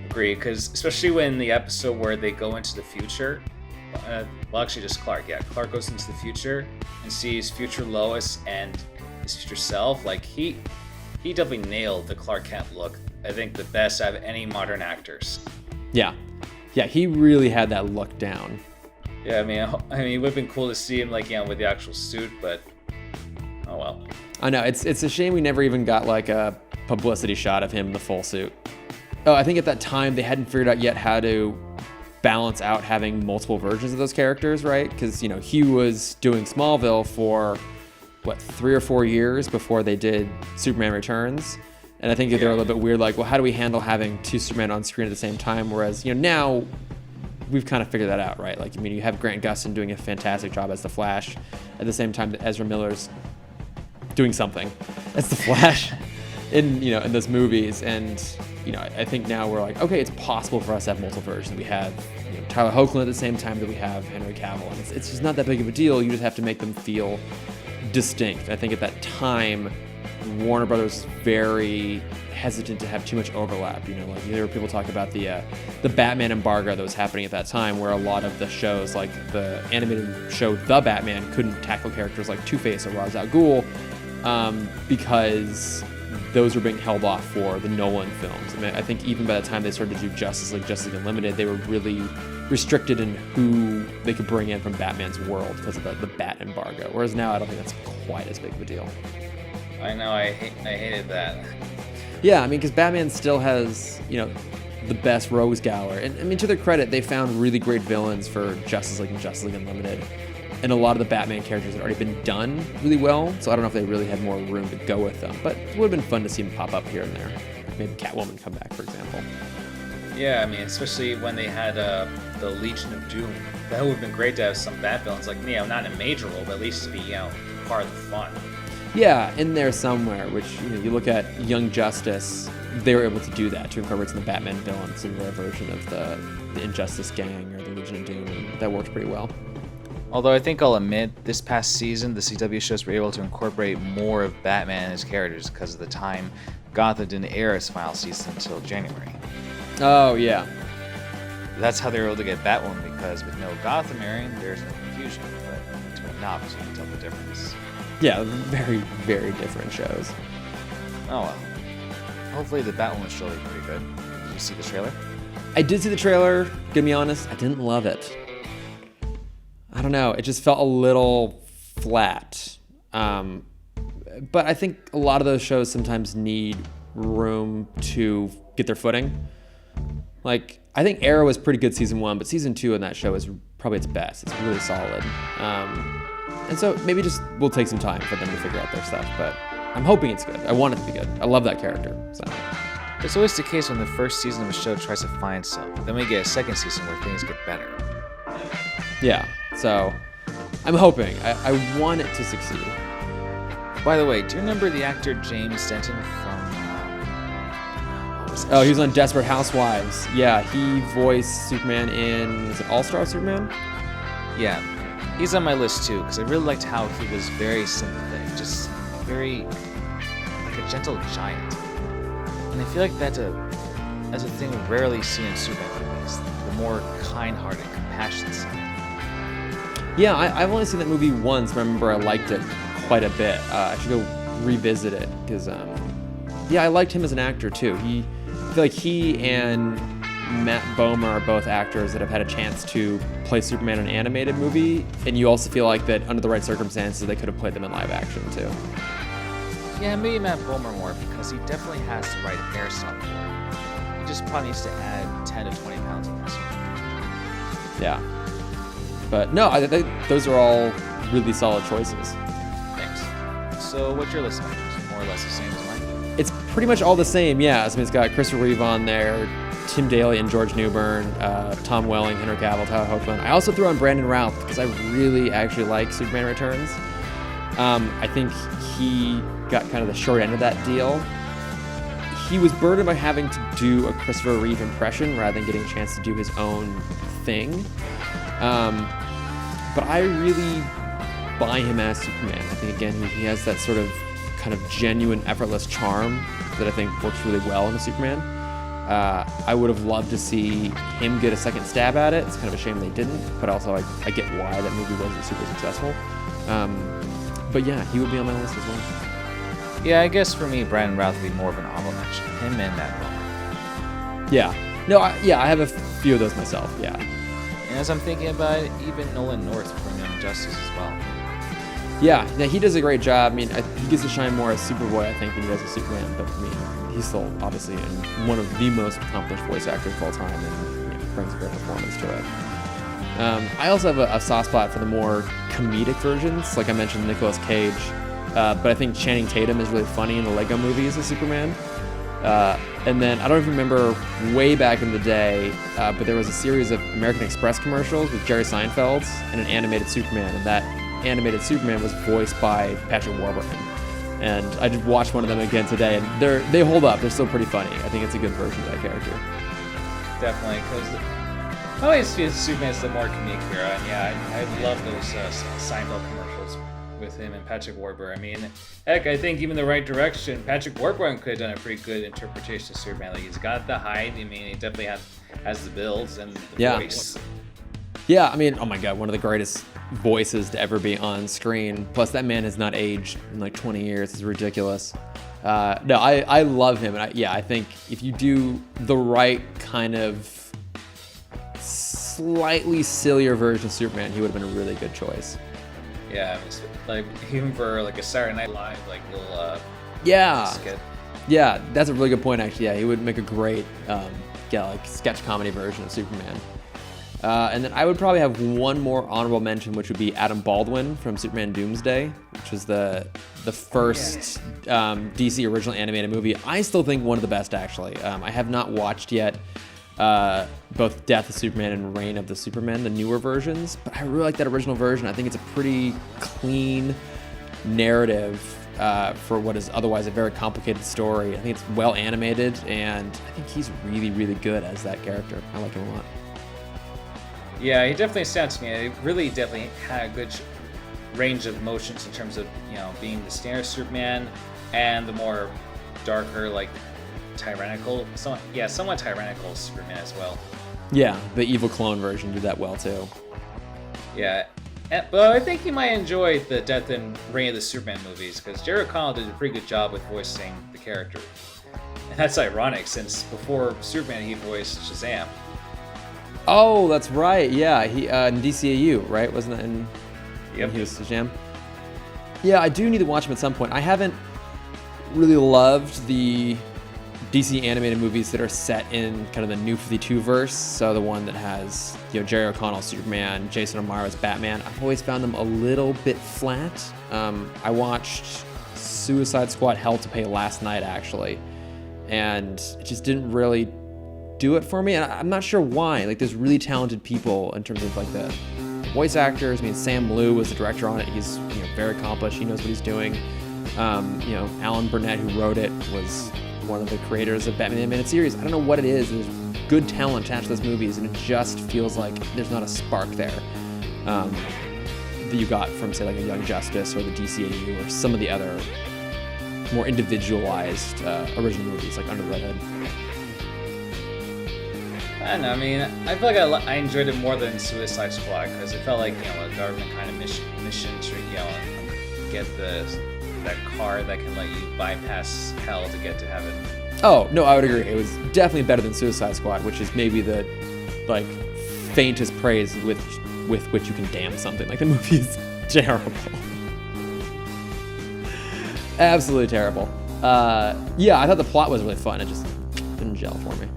S1: Agree, because especially when the episode where they go into the future, well, actually just Clark. Yeah, Clark goes into the future and sees future Lois and his future self. Like he definitely nailed the Clark Kent look. I think the best out of any modern actors.
S2: Yeah, he really had that look down.
S1: Yeah, I mean, it would have been cool to see him like, with the actual suit, but oh well.
S2: I know it's a shame we never even got like a publicity shot of him in the full suit. Oh, I think at that time they hadn't figured out yet how to balance out having multiple versions of those characters, right? Because he was doing Smallville for 3 or 4 years before they did Superman Returns, and I think that they're a little bit weird. Like, well, how do we handle having two Superman on screen at the same time? Whereas now we've kind of figured that out, right? Like, I mean, you have Grant Gustin doing a fantastic job as the Flash, at the same time that Ezra Miller's doing something as the Flash in those movies. And I think now we're like, okay, it's possible for us to have multiple versions. We have Tyler Hoechlin at the same time that we have Henry Cavill, and it's just not that big of a deal. You just have to make them feel distinct. I think at that time, Warner Brothers was very hesitant to have too much overlap. Like there were people talking about the Batman embargo that was happening at that time, where a lot of the shows, like the animated show The Batman, couldn't tackle characters like Two-Face or Ra's al Ghul because those were being held off for the Nolan films. I mean, I think even by the time they started to do Justice League Unlimited, they were really restricted in who they could bring in from Batman's world because of the Bat embargo. Whereas now, I don't think that's quite as big of a deal.
S1: I know, I hated that.
S2: Yeah, I mean, because Batman still has, the best rogues gallery. And I mean, to their credit, they found really great villains for Justice League and Justice League Unlimited. And a lot of the Batman characters had already been done really well, so I don't know if they really had more room to go with them. But it would have been fun to see them pop up here and there. Maybe Catwoman come back, for example.
S1: Yeah, I mean, especially when they had the Legion of Doom. That would have been great to have some Bat villains, like, not in a major role, but at least to be, part of the fun.
S2: Yeah, in there somewhere, which, you look at Young Justice, they were able to do that, to incorporate some of the Batman villains in their version of the Injustice Gang or the Legion of Doom, and that worked pretty well.
S1: Although I think I'll admit, this past season, the CW shows were able to incorporate more of Batman and his characters because of the time Gotham didn't air its final season until January.
S2: Oh, yeah.
S1: That's how they were able to get Batwoman, because with no Gotham airing, there's no confusion, but to a novice, you can tell the difference.
S2: Yeah, very, very different shows.
S1: Oh well. Hopefully the Batwoman show will be pretty good. Did you see the trailer?
S2: I did see the trailer. Gonna be honest, I didn't love it. I don't know. It just felt a little flat. But I think a lot of those shows sometimes need room to get their footing. Like, I think Arrow was pretty good season 1, but season 2 in that show is probably its best. It's really solid. And so maybe just we'll take some time for them to figure out their stuff. But I'm hoping it's good. I want it to be good. I love that character. So.
S1: It's always the case when the first season of a show tries to find itself. Then we get a second season where things get better.
S2: Yeah. So I'm hoping. I want it to succeed.
S1: By the way, do you remember the actor James Denton from...
S2: Oh, he was on Desperate Housewives. Yeah, he voiced Superman in... Is it All-Star Superman?
S1: Yeah. He's on my list too, because I really liked how he was very sympathetic. Just very... like a gentle giant. And I feel like that's a thing we rarely see in Superman movies. The more kind-hearted, compassionate side.
S2: Yeah, I've only seen that movie once. I remember I liked it quite a bit. I should go revisit it because, I liked him as an actor too. I feel like he and Matt Bomer are both actors that have had a chance to play Superman in an animated movie, and you also feel like that under the right circumstances they could have played them in live action too.
S1: Yeah, maybe Matt Bomer more because he definitely has the right hairstyle for it. He just probably needs to add 10 to 20 pounds of muscle.
S2: Yeah. But no, I think those are all really solid choices.
S1: Thanks. So what's your list of actors? More or less the same as mine?
S2: It's pretty much all the same, yeah. I mean, it's got Christopher Reeve on there, Tim Daly and George Newbern, Tom Welling, Henry Cavill, Tyler Hoechlin. I also threw on Brandon Routh because I really actually like Superman Returns. I think he got kind of the short end of that deal. He was burdened by having to do a Christopher Reeve impression rather than getting a chance to do his own thing. But I really buy him as Superman. I think, again, he has that sort of kind of genuine, effortless charm that I think works really well in a Superman. I would have loved to see him get a second stab at it. It's kind of a shame they didn't, but also I get why that movie wasn't super successful. But yeah, he would be on my list as well.
S1: Yeah, I guess for me, Brandon Routh would be more of an honorable mention. Him and Matt Miller.
S2: Yeah. No, I have a few of those myself, yeah.
S1: And as I'm thinking about it, even Nolan North from Young Justice as well.
S2: Yeah, he does a great job. I mean, he gets to shine more as Superboy, I think, than he does as Superman. But I mean, he's still obviously one of the most accomplished voice actors of all time, and brings a great performance to it. I also have a soft spot for the more comedic versions, like I mentioned, Nicolas Cage. But I think Channing Tatum is really funny in the Lego Movie as a Superman. And then I don't know if you remember way back in the day, but there was a series of American Express commercials with Jerry Seinfeld and an animated Superman, and that animated Superman was voiced by Patrick Warburton. And I just watched one of them again today, and they hold up. They're still pretty funny. I think it's a good version of that character.
S1: Definitely, because I always feel Superman's the more comedic hero, and yeah, I love those Seinfeld commercials with him and Patrick Warburton. I mean, heck, I think even the right direction, Patrick Warburton could have done a pretty good interpretation of Superman. Like, he's got the height. I mean, he definitely has the builds and the voice.
S2: Yeah, I mean, oh my God, one of the greatest voices to ever be on screen. Plus, that man has not aged in like 20 years. It's ridiculous. No, I love him, and I think if you do the right kind of slightly sillier version of Superman, he would have been a really good choice.
S1: Yeah, like even for like a Saturday Night Live like little skit.
S2: Yeah, that's a really good point actually. Yeah, he would make a great sketch comedy version of Superman. And then I would probably have one more honorable mention, which would be Adam Baldwin from Superman Doomsday, which was the first DC original animated movie. I still think one of the best actually. I have not watched yet both Death of Superman and Reign of the Superman, the newer versions, but I really like that original version. I think it's a pretty clean narrative for what is otherwise a very complicated story. I think it's well animated, and I think he's really, really good as that character. I like him a lot.
S1: Yeah, he definitely stands to me. It really definitely had a good range of emotions in terms of, being the standard Superman and the more darker, like tyrannical, somewhat tyrannical Superman as well.
S2: Yeah, the evil clone version did that well too.
S1: Yeah, but I think you might enjoy the Death and Reign of the Superman movies because Jerry O'Connell did a pretty good job with voicing the character. And that's ironic since before Superman he voiced Shazam.
S2: Oh, that's right. Yeah, he in DCAU, right? Wasn't that in?
S1: Yep.
S2: He was Shazam. Yeah, I do need to watch him at some point. I haven't really loved the DC animated movies that are set in kind of the New 52 verse. So the one that has Jerry O'Connell Superman, Jason O'Mara's Batman. I've always found them a little bit flat. I watched Suicide Squad: Hell to Pay last night actually, and it just didn't really do it for me, and I'm not sure why. Like, there's really talented people in terms of like the voice actors. I mean, Sam Liu was the director on it. He's very accomplished. He knows what he's doing. Alan Burnett, who wrote it, was one of the creators of Batman Animated Series. I don't know what it is. There's good talent attached to those movies, and it just feels like there's not a spark there that you got from, say, like a Young Justice or the DCAU or some of the other more individualized original movies, like Under the Red Hood.
S1: I don't know, I mean, I feel like I enjoyed it more than Suicide Squad because it felt like, a government kind of mission to, get that car that can let you bypass hell to get to heaven. Oh, no, I would agree. It was definitely better than Suicide Squad, which is maybe the, faintest praise with which you can damn something. Like, the movie is terrible. Absolutely terrible. I thought the plot was really fun. It just didn't gel for me.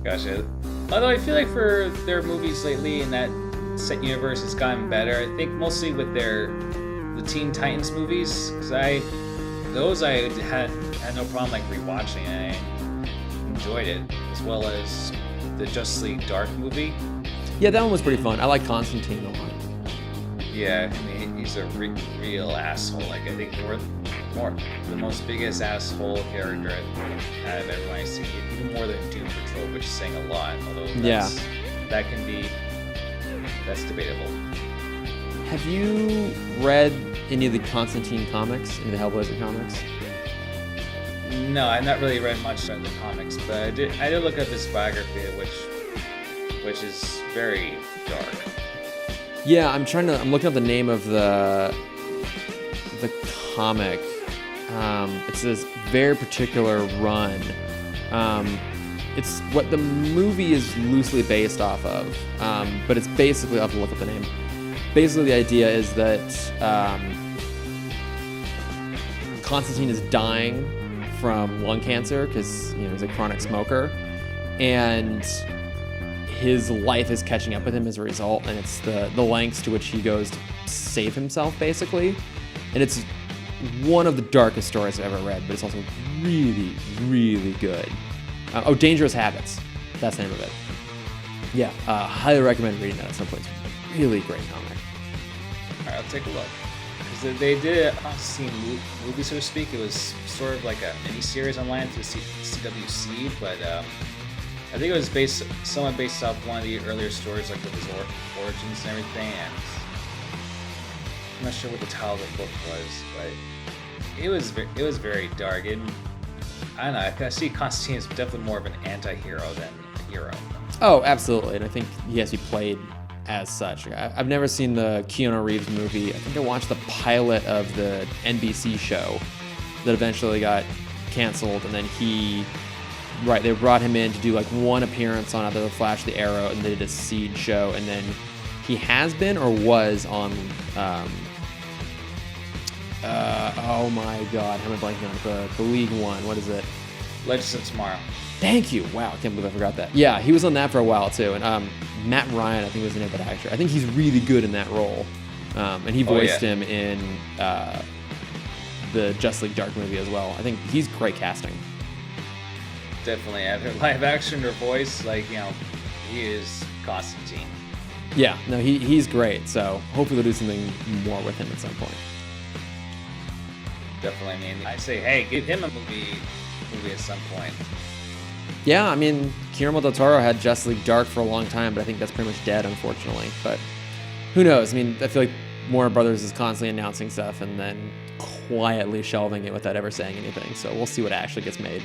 S1: Gotcha. Although I feel like for their movies lately in that set universe, it's gotten better. I think mostly with the Teen Titans movies, because I had no problem rewatching. I enjoyed it, as well as the Justice League Dark movie. Yeah, that one was pretty fun. I like Constantine a lot. Yeah, I mean, he's a real asshole. I think the most biggest asshole character out of everyone I see, even more than Doom Patrol, which is saying a lot. Although that's debatable. Have you read any of the Constantine comics, any of the Hellblazer comics? No, I've not really read much of the comics, but I did look up his biography, which is very dark.
S2: Yeah, I'm looking up the name of the comic. It's this very particular run. It's what the movie is loosely based off of, but it's basically, I'll have to look up the name. Basically, the idea is that Constantine is dying from lung cancer because he's a chronic smoker, and his life is catching up with him as a result, and it's the lengths to which he goes to save himself, basically. And it's one of the darkest stories I've ever read, but it's also really, really good. Dangerous Habits. That's the name of it. Yeah, highly recommend reading that at some point. It's really great comic.
S1: All right, I'll take a look. Because they did a Constantine movie, so to speak. It was sort of like a mini-series online through CWC, but I think it was somewhat based off one of the earlier stories, like with his origins and everything. And I'm not sure what the title of the book was, but it was very dark. And I don't know. I see Constantine as definitely more of an anti-hero than a hero.
S2: Oh, absolutely. And I think he played as such. I've never seen the Keanu Reeves movie. I think I watched the pilot of the NBC show that eventually got canceled, and then they brought him in to do like one appearance on either The Flash, The Arrow, and they did a Seed show, and then he has been or was on oh my god, how am I blanking on the League one? What is it?
S1: Legends of Tomorrow. Thank
S2: you. Wow, I can't believe I forgot that. Yeah, he was on that for a while too. And Matt Ryan, I think, was the name of that actor. I think he's really good in that role. And he voiced him in the Justice League Dark movie as well. I think he's great casting.
S1: Definitely. Either live action or voice, he is Constantine.
S2: Yeah, no, he's great. So hopefully they'll do something more with him at some point.
S1: Definitely. I mean, I say, hey, give him a movie at some point.
S2: Yeah, I mean, Guillermo del Toro had Justice League Dark for a long time, but I think that's pretty much dead, unfortunately. But who knows? I mean, I feel like Warner Brothers is constantly announcing stuff and then quietly shelving it without ever saying anything. So we'll see what actually gets made.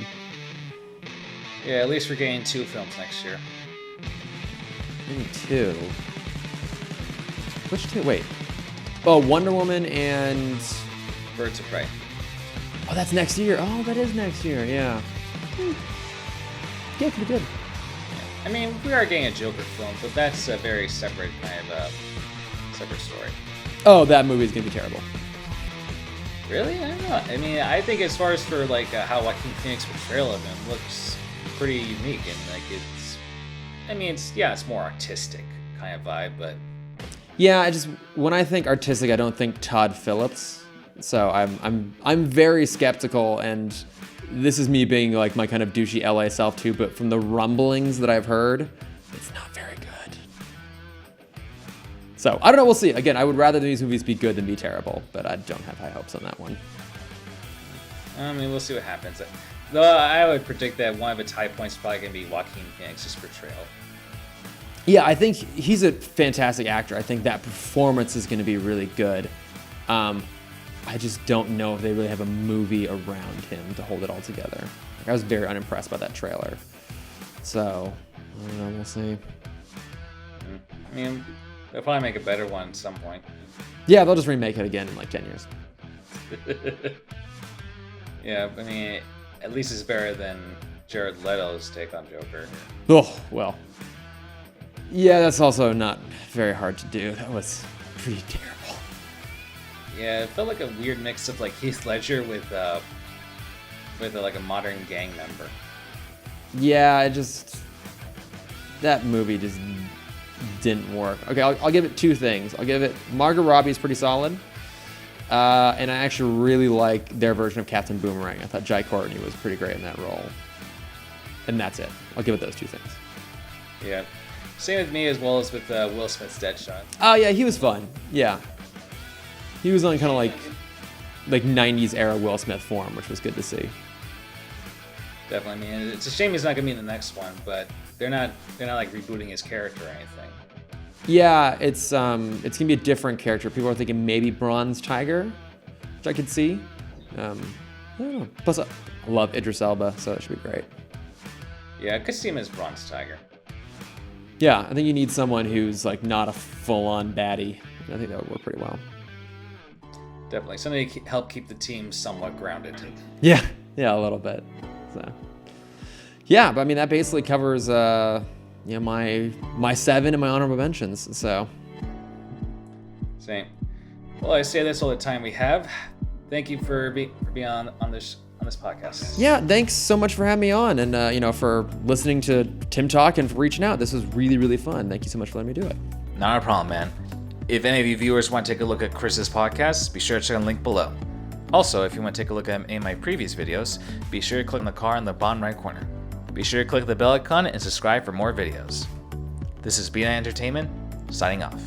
S1: Yeah, at least we're getting 2 films next year.
S2: Maybe 2. Which 2? Wait. Oh, Wonder Woman and
S1: Birds of Prey.
S2: Oh, that's next year. Oh, that is next year. Yeah. Yeah, it could be good.
S1: I mean, we are getting a Joker film, but that's a very separate separate story.
S2: Oh, that movie's gonna be terrible.
S1: Really? I don't know. I mean, I think as far as for how Joaquin Phoenix's portrayal of him looks pretty unique, and it's more artistic kind of vibe, but
S2: yeah, when I think artistic, I don't think Todd Phillips. So I'm very skeptical, and this is me being like my kind of douchey LA self too, but from the rumblings that I've heard, it's not very good. So I don't know, we'll see. Again, I would rather these movies be good than be terrible, but I don't have high hopes on that one.
S1: I mean, we'll see what happens. Though I would predict that one of its high points is probably going to be Joaquin Phoenix's portrayal.
S2: Yeah, I think he's a fantastic actor. I think that performance is going to be really good. I just don't know if they really have a movie around him to hold it all together. I was very unimpressed by that trailer. So, I don't know, we'll see.
S1: I mean, they'll probably make a better one at some point.
S2: Yeah, they'll just remake it again in like 10 years.
S1: Yeah, I mean, at least it's better than Jared Leto's take on Joker.
S2: Oh, well. Yeah, that's also not very hard to do. That was pretty terrible.
S1: Yeah, it felt like a weird mix of Heath Ledger with a modern gang member.
S2: Yeah, that movie just didn't work. Okay, I'll give it 2 things. I'll give it Margot Robbie's pretty solid, and I actually really like their version of Captain Boomerang. I thought Jai Courtney was pretty great in that role, and that's it. I'll give it those 2 things.
S1: Yeah, same with me as well as with Will Smith's Deadshot.
S2: Oh yeah, he was fun. Yeah. He was on kind of like 90s era Will Smith form, which was good to see.
S1: Definitely. I mean, it's a shame he's not going to be in the next one, but they're not rebooting his character or anything.
S2: Yeah, it's going to be a different character. People are thinking maybe Bronze Tiger, which I could see. I don't know. Plus, I love Idris Elba, so that should be great.
S1: Yeah, I could see him as Bronze Tiger.
S2: Yeah, I think you need someone who's like not a full-on baddie. I think that would work pretty well.
S1: Definitely. Somebody to help keep the team somewhat grounded.
S2: Yeah, a little bit. So, yeah, but I mean that basically covers my 7 and my honorable mentions. So,
S1: same. Well, I say that's all the time we have. Thank you for being on this podcast.
S2: Yeah, thanks so much for having me on, and for listening to Timmtalk and for reaching out. This was really, really fun. Thank you so much for letting me do it.
S1: Not a problem, man. If any of you viewers want to take a look at Chris's podcast, be sure to check the link below. Also, if you want to take a look at any of my previous videos, be sure to click on the card in the bottom right corner. Be sure to click the bell icon and subscribe for more videos. This is B9 Entertainment, signing off.